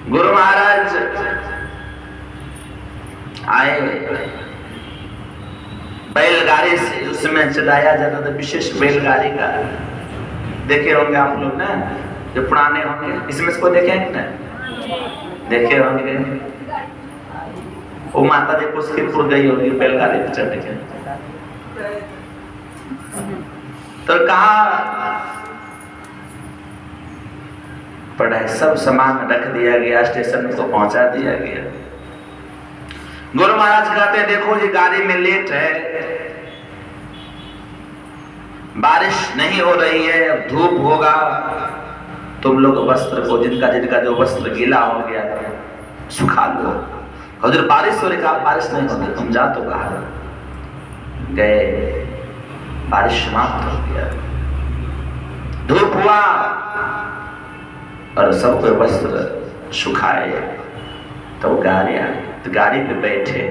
गुरु महाराज आए, बैलगाड़ी से उस समय चलाया जाता था, विशेष बैलगाड़ी का देखे होंगे आप लोग ना, जो पुराने होंगे। इसमें से कोई देखे हैं ना? देखे होंगे। वो माता जी पुष्किरपुर गई होगी बैलगाड़ी पे चढ़ के, तो कहा पड़ा सब सामान रख दिया गया, स्टेशन को पहुंचा दिया गया। गुरु महाराज कहते हैं देखो ये गाड़ी में लेट है, बारिश नहीं हो रही है, अब धूप होगा, तुम लोग वस्त्र को जिनका जो वस्त्र गीला हो गया सुखा लो। हुजूर बारिश हो रही, कहा बारिश नहीं होगी, तुम जा। तो कहा गए, बारिश समाप्त हो गया, धूप हुआ और सबको वस्त्र सुखाए। तो गाड़ी आई, तो गाड़ी पे बैठे।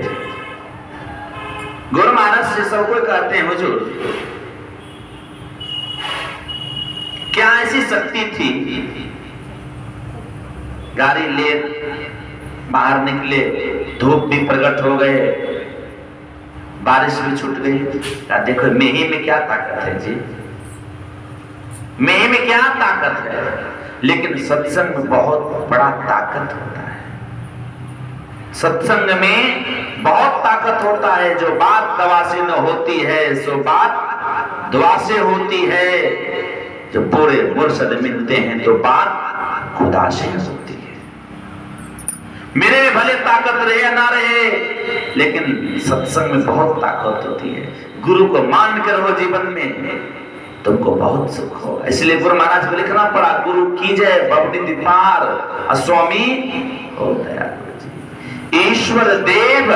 गुरु महाराज से सबको कहते हैं हुजूर क्या ऐसी शक्ति थी? गाड़ी ले बाहर निकले, धूप भी प्रकट हो गए, बारिश भी छूट गई। देखो मेही में क्या ताकत है जी, मेही में क्या ताकत है। लेकिन सत्संग में बहुत बड़ा ताकत होता है। सत्संग में बहुत ताकत होता है। जो बात दवा से न होती है सो बात दुआ से होती है। जो पूरे मुर्शद मिलते हैं तो बात खुदा से होती है। मेरे में भले ताकत रहे या ना रहे, लेकिन सत्संग में बहुत ताकत होती है। गुरु को मान कर हो जीवन में, तुमको बहुत सुख होगा। इसलिए गुरु महाराज को लिखना पड़ा, गुरु की जय बबनी दीपार अस्वामी हो दयालु जी। ईश्वर देव,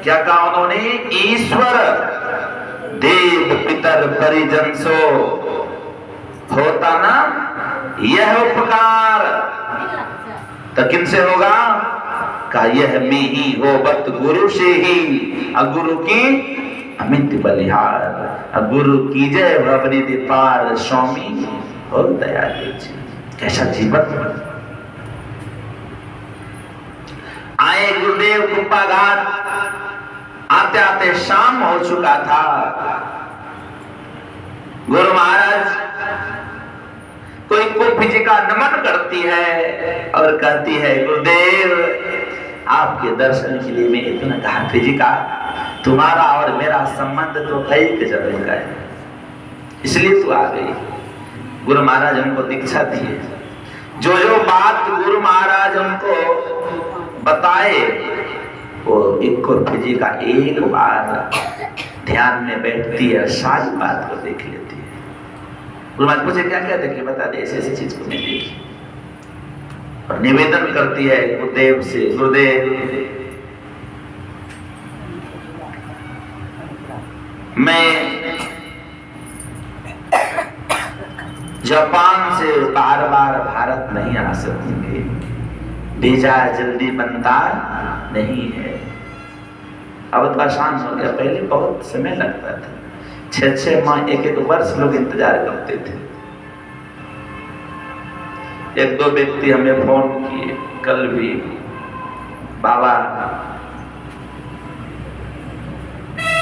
क्या कहा उन्होंने? ईश्वर देव पितर परिजन सो होता ना यह उपकार, तो किनसे होगा? का यह में ही हो बत गुरु से ही, गुरु की अमित बलिहार, गुरु की जय भवनी दीपार स्वामी और दयालु जी। कैसा जीवन। आए गुरुदेव कुप्पा घाट, आते आते शाम हो चुका था। गुरु महाराज कोई कुप्पी जी का नमन करती है और कहती है गुरुदेव आपके दर्शन के लिए मैं इतना घाटी जी का, तुम्हारा और मेरा संबंध तो कई जन्म का है, इसलिए तू आ गई। गुरु महाराज हमको दीक्षा दिए। जो जो बात गुरु महाराज हमको बताए वो एक जी का एक बार ध्यान में बैठती है, सारी बात को देख लेती है। गुरु महाराज मुझे क्या क्या देखे बता दे, ऐसी ऐसी चीज को मैं देखी, और निवेदन करती है गुरुदेव से, गुरुदेव मैं जापान से बार बार भारत नहीं आ सकूंगी, वीजा जल्दी बनता नहीं है। अब तो आसान हो गया, पहले बहुत समय लगता था, 6-6 माह 1-1 वर्ष लोग इंतजार करते थे। 1-2 व्यक्ति हमें फोन किए कल भी, बाबा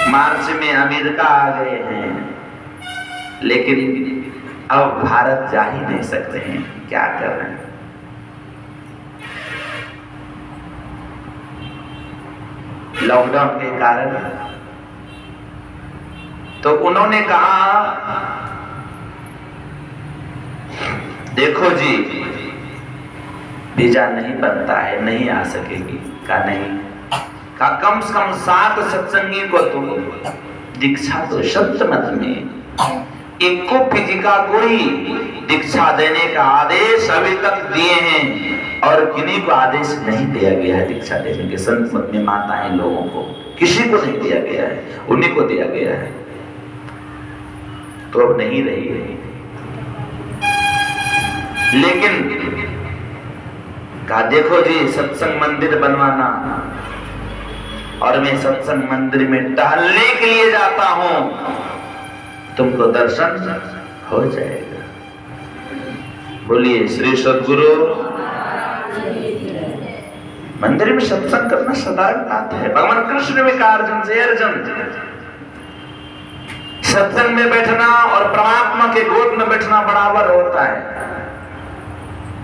मार्च में अमेरिका आ गए हैं, लेकिन अब भारत जा ही नहीं सकते हैं, क्या कर रहे हैं? लॉकडाउन के कारण। तो उन्होंने कहा देखो जी, वीजा नहीं बनता है, नहीं आ सकेगी। का नहीं, का कम से कम 7 सत्संगी को तुम दीक्षा दो संत मत में। एक को फिजिका कोई दीक्षा देने का आदेश अभी तक दिए हैं और किन्हीं को आदेश नहीं दिया गया है दीक्षा देने के। संत मत में मानना है लोगों को, किसी को नहीं दिया गया है, उन्हीं को दिया गया है। तो अब नहीं रही है, लेकिन कहा देखो जी सत्संग मंदिर बनवाना, और मैं सत्संग मंदिर में टहलने के लिए जाता हूं, तुमको दर्शन हो जाएगा। बोलिए श्री सद्गुरु। मंदिर में सत्संग करना साधारण बात है। भगवान कृष्ण ने कहा अर्जुन से, अर्जुन सत्संग में बैठना और परमात्मा के गोद में बैठना बराबर होता है।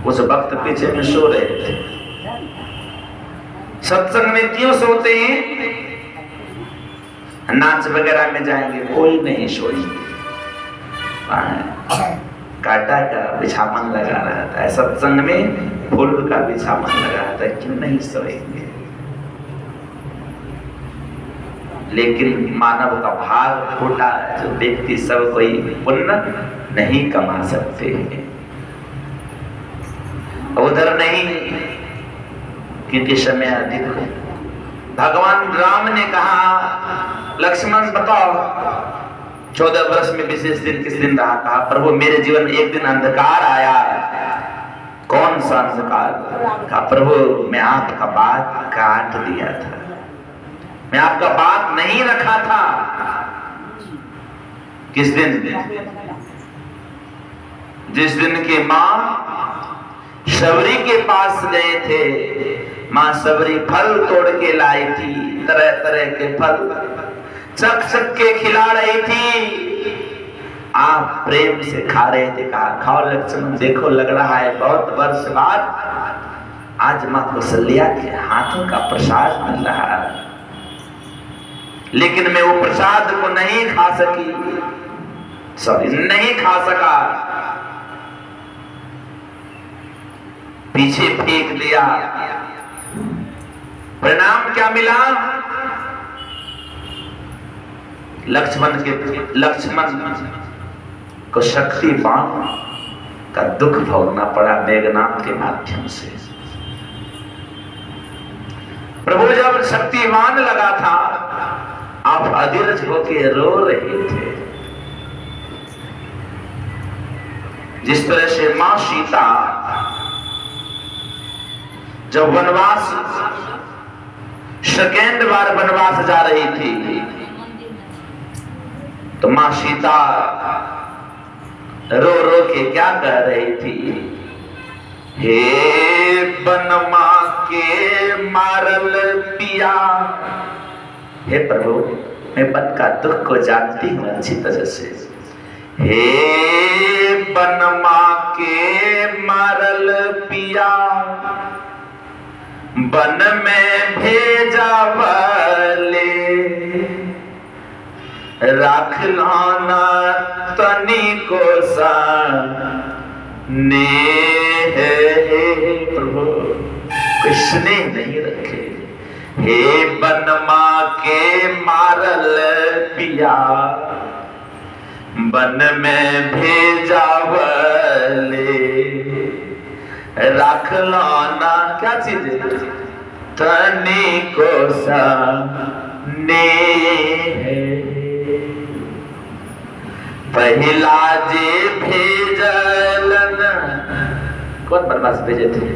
उस वक्त पीछे में सो रहे थे। सत्संग में क्यों सोते हैं? नाच वगैरह में जाएंगे, कोई नहीं सोएंगे, कांटा का बिछावन लगा रहता है। सत्संग में फूल का बिछावन लगा रहता है, क्यों नहीं सोएंगे? लेकिन मानव का भाग फूटा, जो व्यक्ति सब कोई पुण्य नहीं कमा सकते हैं, उधर नहीं, क्योंकि समय अधिक हो। भगवान राम ने कहा लक्ष्मण बताओ 14 वर्ष में विशेष दिन किस दिन रहा? कहा प्रभु मेरे जीवन में एक दिन अंधकार आया। कौन सा अंधकार? कहा प्रभु मैं आपका बात काट दिया था, मैं आपका बात नहीं रखा था। किस दिन? जिस दिन की मां शबरी के पास गए थे, मां शबरी फल तोड़ के लाई थी, तरह तरह के फल चक चक के खिला रही थी। आप प्रेम से खा रहे थे। कहा खाओ लक्ष्मण, देखो लग रहा है बहुत वर्ष बाद आज मां कौशल्या के हाथों का प्रसाद मिल रहा है, लेकिन मैं वो प्रसाद को नहीं खा सकी, नहीं खा सका, पीछे फेंक दिया। परिणाम क्या मिला? लक्ष्मण को शक्तिवान का दुख भोगना पड़ा मेघनाथ के माध्यम से। प्रभु जब शक्तिवान लगा था, आप अधीरज होके रो रहे थे। जिस तरह से मां सीता जब वनवास सेकेंड बार वनवास जा रही थी, तो मां सीता रो रो के क्या कह रही थी? हे बनमा के मारल पिया। हे प्रभु मैं बन का दुख को जानती हूं अच्छी तरह से। हे बनमा के मारल पिया, बन में भेजा वाले, राख लाना तनी को ने है। प्रभु कृष्ण नहीं रखे। हे बनमा के मारल पिया, बन में भेजा वाले, रख लाना क्या चीज? तनी को ने है। पहला जे भेजलन, कौन बनवास भेजे थे?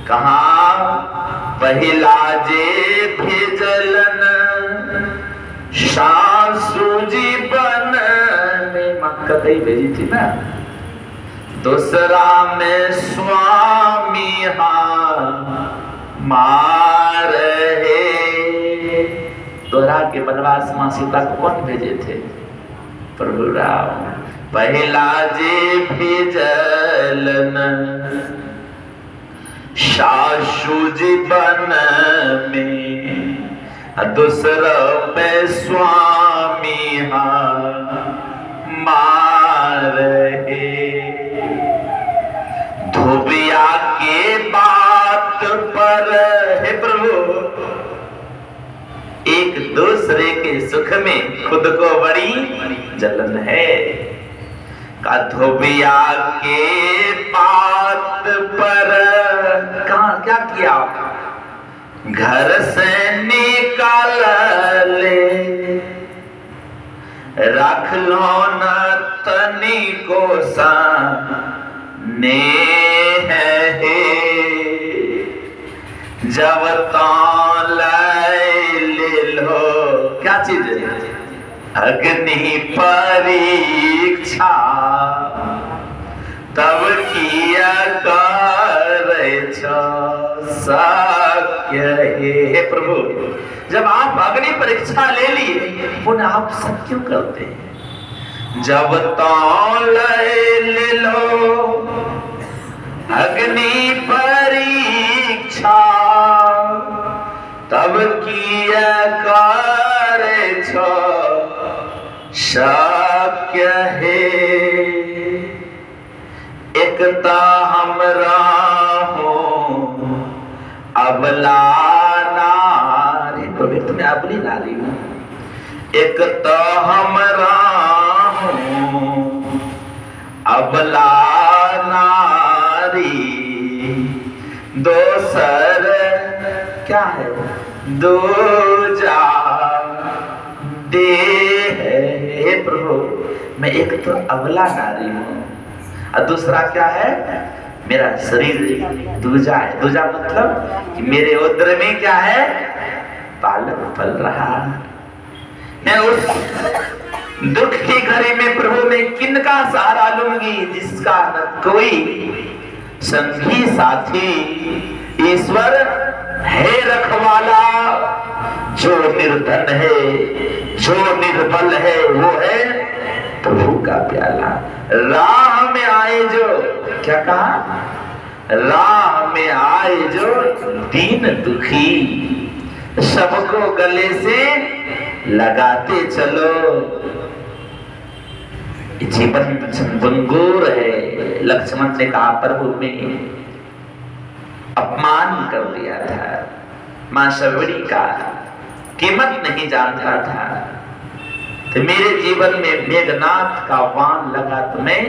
कहा पहिला जे भेजलन सासू जीवन में, मां कतई भेजी थी ना, दूसरा में स्वामी मार है। दोहरा के वनवास मां सीता को कौन भेजे थे? प्रभु राम। पहला जे भेजलन सासू जीवन में, दूसरा में स्वामी मार है। धोबिया के बात पर है प्रभु, एक दूसरे के सुख में खुद को बड़ी जलन है। का धोबिया के बात पर कहा क्या किया? घर से निकाल ले, रख लो न तनी को सा ने है, जब ले लो क्या चीज है? अग्नि परीक्षा तब किया कर सत्य हे प्रभु। जब आप अग्नि परीक्षा ले लिए पुनः आप सत्य क्यों करते हैं? जब ले लो अग्नि परीक्षा तब किया करे शक्य है। एकता हमरा हो अबला नारी, प्रभु तुम्हें अबली नारी हूं। एकता हमरा हो अबला नारी, दोसर क्या है? दूजा दे है। प्रभु मैं एक तो अबला नारी हूं और दूसरा क्या है? मेरा शरीर दूजा है। दूजा मतलब कि मेरे उदर में क्या है? बालक पल रहा। मैं उस दुख की घड़ी में प्रभु मैं किनका सहारा लूंगी? जिसका न कोई संगी साथी, ईश्वर है रखवाला। जो निर्धन है, जो निर्बल है, वो है प्रभु का प्याला। राह में आए जो, क्या कहा? राह में आए जो दीन दुखी, सबको गले से लगाते चलो। जीवन भंगुर है। लक्ष्मण ने कहा प्रभु में अपमान कर दिया था, मां शबरी का कीमत नहीं जानता था, तो मेरे जीवन में मेघनाथ का वाण लगा तो मैं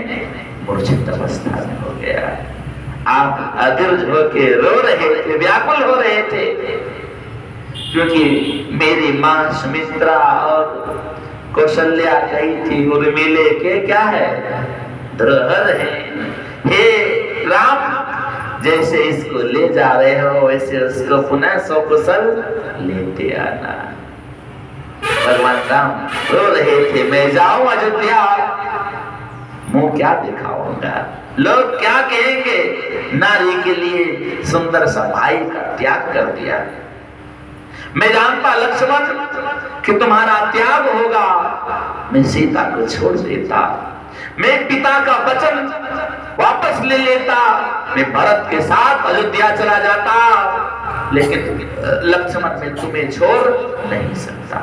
मूर्छित अवस्था में हो गया। आप अधीर होके रो रहे थे, व्याकुल हो रहे थे, क्योंकि मेरी मां सुमित्रा और कौशल्या कही थी उर्मिले के क्या है? धरोहर है। हे राम, जैसे इसको ले जा रहे हो वैसे उसको पुनः सकुशल लेते आना। भगवान राम रो रहे थे, मैं जाऊं अयोध्या, मुंह क्या दिखाऊंगा? लोग क्या कहेंगे? नारी के लिए सुंदर सा भाई का त्याग कर दिया। मैं जानता लक्ष्मण कि तुम्हारा त्याग होगा, मैं सीता को छोड़ देता, मैं पिता का वचन वापस ले लेता, मैं भरत के साथ अयोध्या चला जाता, लेकिन लक्ष्मण मैं तुम्हें छोड़ नहीं सकता।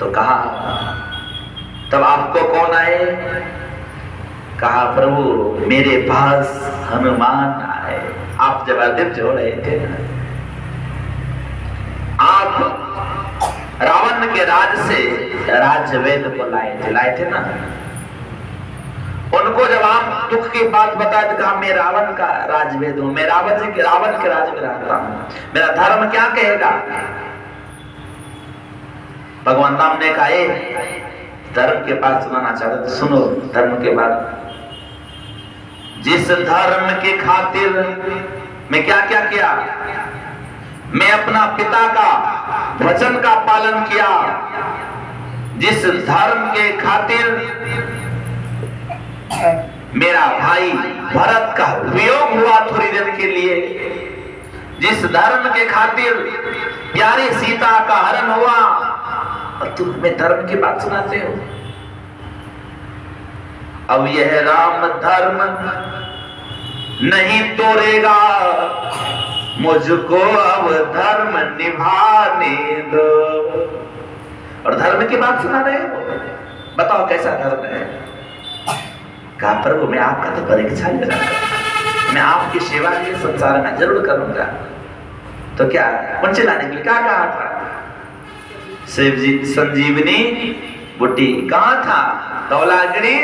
तो कहा तब आपको कौन आए? कहा प्रभु मेरे पास हनुमान आए। आप जब अदित हो रहे थे, आप रावण के राज से राज्य वेद को लाए थे ना। उनको जब आप दुख की बात बताए तो कहा मैं रावण का राजवेद हूं, मैं रावण के राज में रहता हूं, मेरा धर्म क्या कहेगा? भगवान राम ने कहा धर्म के बाद सुनाना चाहते तो सुनो। धर्म के बाद, जिस धर्म के खातिर मैं क्या क्या किया? मैं अपना पिता का वचन का पालन किया, जिस धर्म के खातिर मेरा भाई भरत का वियोग हुआ थोड़ी देर के लिए, जिस धर्म के खातिर प्यारी सीता का हरण हुआ, और तुम हमें धर्म की बात सुनाते हो। अब यह राम धर्म नहीं तोड़ेगा, मुझको अब धर्म निभाने दो। और धर्म की बात सुना रहे हो, बताओ कैसा धर्म है? कहा प्रभु मैं आपका तो परीक्षा ले रहा था, मैं आपकी सेवा के लिए संसार में जरूर करूंगा। तो क्या कौन चिल्लाने के लिए क्या कहा था? शिव जी संजीवनी बुटी कहाँ था? तौलागिरी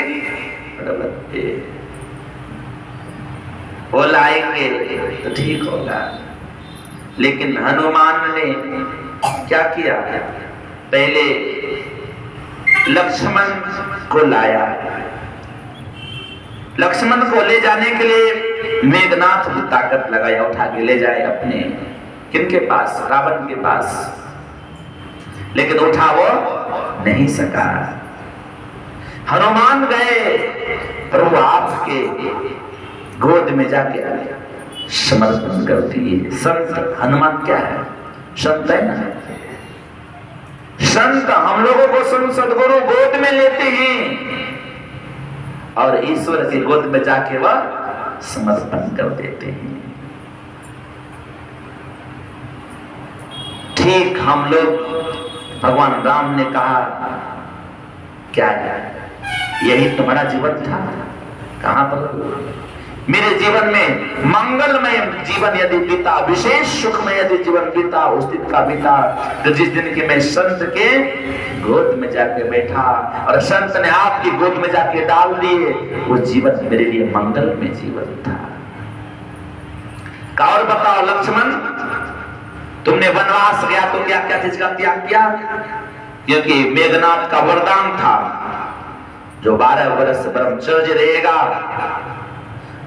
वो लाएंगे तो ठीक होगा। लेकिन हनुमान ने क्या किया? पहले लक्ष्मण को लाया। लक्ष्मण को ले जाने के लिए मेघनाथ भी ताकत लगाया, उठा के ले जाए अपने किनके पास? रावण के पास। लेकिन उठा वो नहीं सका। हनुमान गए, प्रभु आपके गोद में जाके समर्पण कर दिए। संत हनुमान क्या है? संत है ना। संत हम लोगों को सदगुरु गोद में लेते हैं और ईश्वर की गोद में जाके वह समर्पण कर देते हैं। ठीक हम लोग, भगवान राम ने कहा क्या है? यही तुम्हारा जीवन था? कहां पर? मेरे जीवन में मंगलमय जीवन यदि बीता, विशेष सुख में यदि जीवन बीता, उस दिन का बीता तो जिस दिन के मैं संत के गोद में जाके बैठा और संत ने आपकी गोद में जाके डाल दिए, वो जीवन मेरे लिए मंगलमय जीवन था। और बताओ लक्ष्मण, तुमने वनवास गया तो क्या क्या चीज का त्याग किया? क्योंकि मेघनाथ का वरदान था, जो 12 वर्ष ब्रह्मचर्य रहेगा,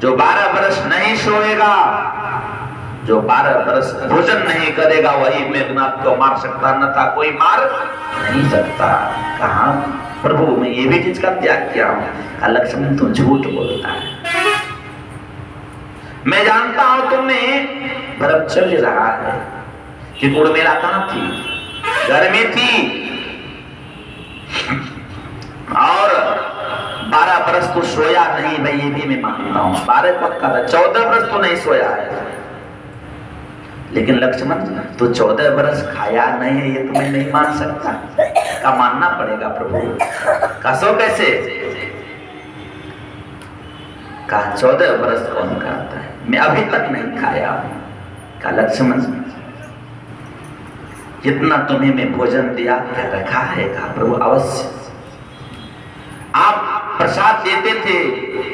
जो 12 वर्ष नहीं सोएगा, जो 12 वर्ष भोजन नहीं करेगा, वही मेघनाथ को मार सकता, न था कोई मार नहीं सकता। कहा प्रभु मैं ये भी चीज का त्याग किया हूं। लक्ष्मण तुम झूठ बोलता है, मैं जानता हूं तुमने ब्रह्मचर्य रहा है। कि गुड़ मेला कहां थी? घर में थी। और 12 बरस तो सोया नहीं, भाई ये भी मैं मानता हूं। 12 पक्का था, 14 बरस तो नहीं सोया है। लेकिन लक्ष्मण तो 14 बरस खाया नहीं है, ये तुम्हें नहीं मान सकता। का मानना पड़ेगा प्रभु। कसो कैसे? कहा 14 बरस कौन खाता है? मैं अभी तक नहीं खाया। का लक्ष्मण जितना तुम्हें मैं भोजन दिया क्या रखा है? कहा प्रभु अवश्य। आप प्रसाद देते थे,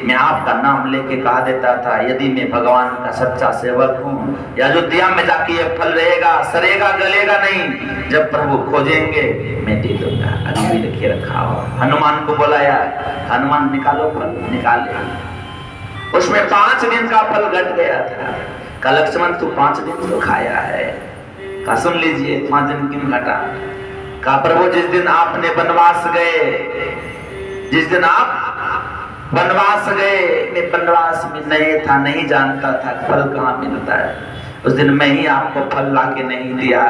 मैं आपका नाम लेके कहा देता था, यदि मैं भगवान का सच्चा सेवक हूँ, या अयोध्या में जाके ये फल रहेगा, सरेगा गलेगा नहीं, जब प्रभु खोजेंगे मैं दे दूंगा। अभी लिखे रखा हो। हनुमान को बुलाया, हनुमान निकालो फल, निकाले। उसमें 5 दिन का फल घट गया था। का लक्ष्मण तू 5 दिन तो खाया है। का सुन लीजिए 5 दिन क्यों घटा? का प्रभु जिस दिन आपने वनवास गए, जिस दिन आप वनवास गए, मैं वनवास में नहीं था, नहीं जानता था फल कहाँ मिलता है। उस दिन मैं ही आपको फल ला के नहीं दिया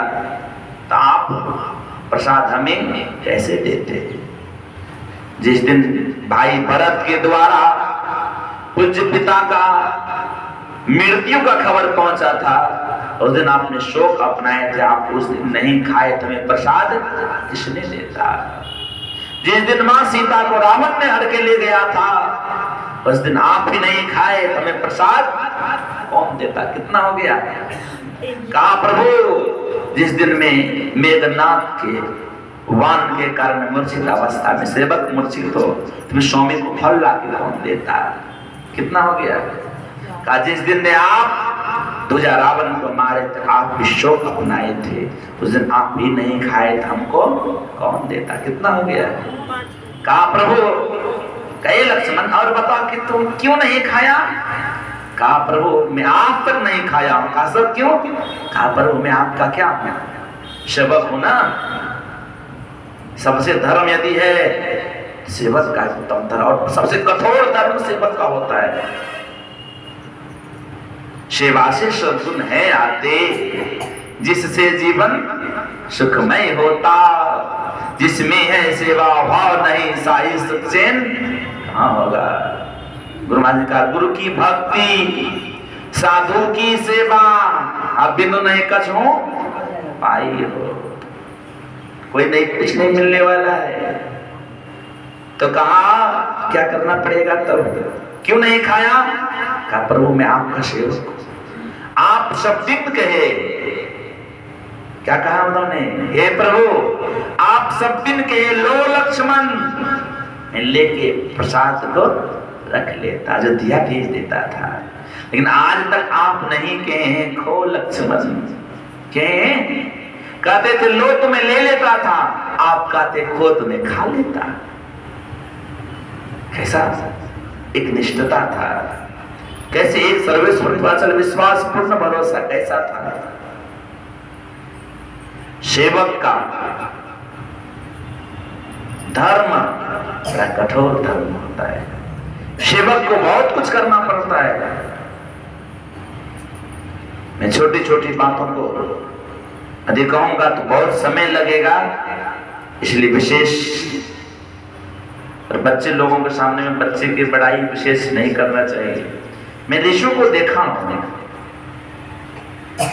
तो आप प्रसाद हमें कैसे देते? जिस दिन भाई भरत के द्वारा पूज्य पिता का मृत्यु का खबर पहुंचा था, उस दिन आपने शोक अपनाए थे। आप उस दिन नहीं खाए तो हमें प्रसाद किसने देता? जिस दिन मां सीता को रावण ने हर के ले गया था, उस दिन आप ही नहीं खाए तो हमें प्रसाद कौन देता? कितना हो गया? कहा प्रभु जिस दिन में मेघनाथ के वान के कारण मूर्छित अवस्था में सेवक मूर्छित हो, तुम्हें स्वामी को फल ला के कौन देता? कितना हो गया? कहा जिस दिन ने आप दूजा रावण को मारे थे, आप भी शोक अपनाए थे, उस दिन आप भी नहीं खाए थे, हमको कौन देता? कितना हो गया? कहा प्रभु कहे लक्ष्मण और बताओ कि तुम क्यों नहीं खाया? कहा प्रभु मैं आज तक नहीं खाया हूं। कहा सर क्यों? कहा प्रभु मैं आपका क्या सेवक हूं ना। सबसे धर्म यदि है सेवक का उत्तम धर्म, और सबसे कठोर धर्म सेवक का होता है। सेवा से सद्गुण है आते, जिससे जीवन सुखमय होता। जिसमें है सेवा भाव नहीं, साई सुख चैन कहां होगा। गुरु महाराज का गुरु की भक्ति साधु की सेवा, आप बिंदु नहीं कछ हो पाई हो। कोई नहीं, कुछ नहीं मिलने वाला है तो कहा क्या करना पड़ेगा तब? क्यों नहीं खाया? कहा प्रभु मैं आपका सेवक हूं। आप सब दिन कहे, क्या कहा उन्होंने? हे प्रभु आप सब दिन कहे लो लक्ष्मण, लेके प्रसाद को रख लेता, अयोध्या भेज देता था। लेकिन आज तक आप नहीं कहे खो लक्ष्मण, कहे कहते थे लो तुम्हें ले लेता था, आप कहते खो तुम्हें खा लेता। कैसा एक निष्ठता था, कैसे एक सर्वेश्वर विश्वास पूर्ण भरोसा कैसा था। सेवक का धर्म बड़ा कठोर धर्म होता है। सेवक को बहुत कुछ करना पड़ता है। मैं छोटी छोटी बातों को अधिक कहूंगा तो बहुत समय लगेगा, इसलिए विशेष और बच्चे लोगों के सामने में बच्चे की बड़ाई विशेष नहीं करना चाहिए। मैं ऋषियों को देखा हूं,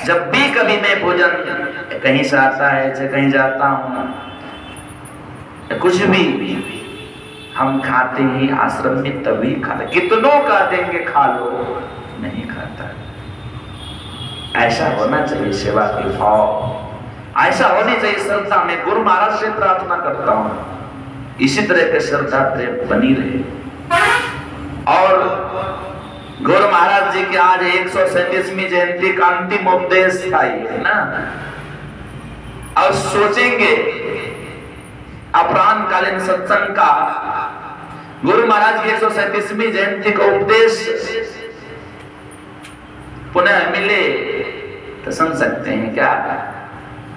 जब भी कभी मैं भोजन कहीं से आता है चाहे कहीं जाता हूं, कुछ भी हम खाते ही आश्रम में तभी खाते, कितनों का देंगे खा लो, नहीं खाता। ऐसा होना चाहिए सेवा की भाव, ऐसा होनी चाहिए श्रद्धा। मैं गुरु महाराज से प्रार्थना करता हूं इसी तरह के श्रद्धा प्रेम बनी रहे। और गुरु महाराज जी की आज 137वीं जयंती का अंतिम उपदेश था ये ना। और सोचेंगे अपराह्न कालीन सत्संग का गुरु महाराज की 137वीं जयंती का उपदेश पुनः मिले तो सुन सकते हैं क्या?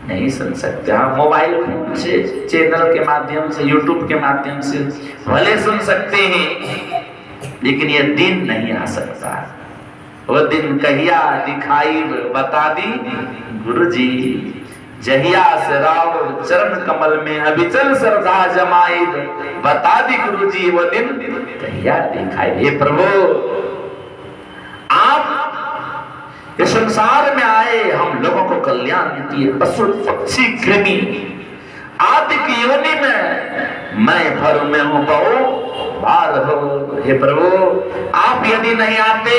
नहीं सुन सकते। हाँ, मोबाइल फोन से चैनल के माध्यम से यूट्यूब के माध्यम से भले सुन सकते हैं, लेकिन यह दिन नहीं आ सकता। वो दिन कहिया दिखाई बता दी गुरु जी, जहिया से राव चरण कमल में अविचल श्रद्धा जमाई, बता दी गुरु जी वो दिन कहिया दिखाई। हे प्रभु आप इस संसार में आए हम लोगों को कल्याण दिए, पशु पक्षी कृमि आदि की योनि में मैं भर में हूं बहु बार हो। हे प्रभु आप यदि नहीं आते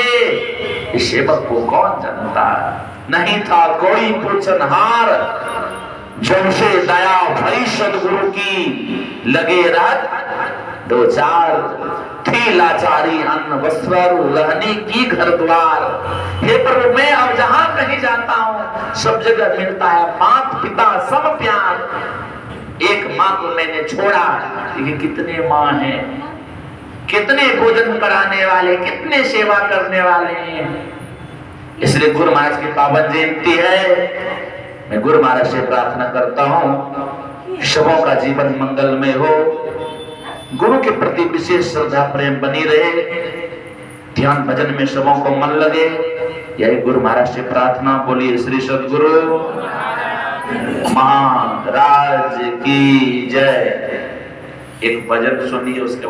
इस सेवक को कौन जानता। नहीं था कोई पूछनहार, जब से दया भई सदगुरु की लगे रात दो चार, थी लाचारी अन्न वस्त्र रहने की घर द्वार। हे प्रभु मैं अब जहां कहीं जाता हूं सब जगह मिलता है मात पिता सब प्यार। एक माँ को मैंने छोड़ा, लेकिन कितने माँ हैं, कितने भोजन कराने वाले, कितने सेवा करने वाले हैं। इसलिए गुरु महाराज की पावन जयंती है। मैं गुरु महाराज से प्रार्थना करता हूं सबों का जीवन मंगलमय हो, गुरु के प्रति विशेष श्रद्धा प्रेम बनी रहे, ध्यान भजन में सबों को मन लगे। यही गुरु महाराज से प्रार्थना। बोलिए श्री सद्गुरु महाराज की जय। एक भजन सुनिए उसके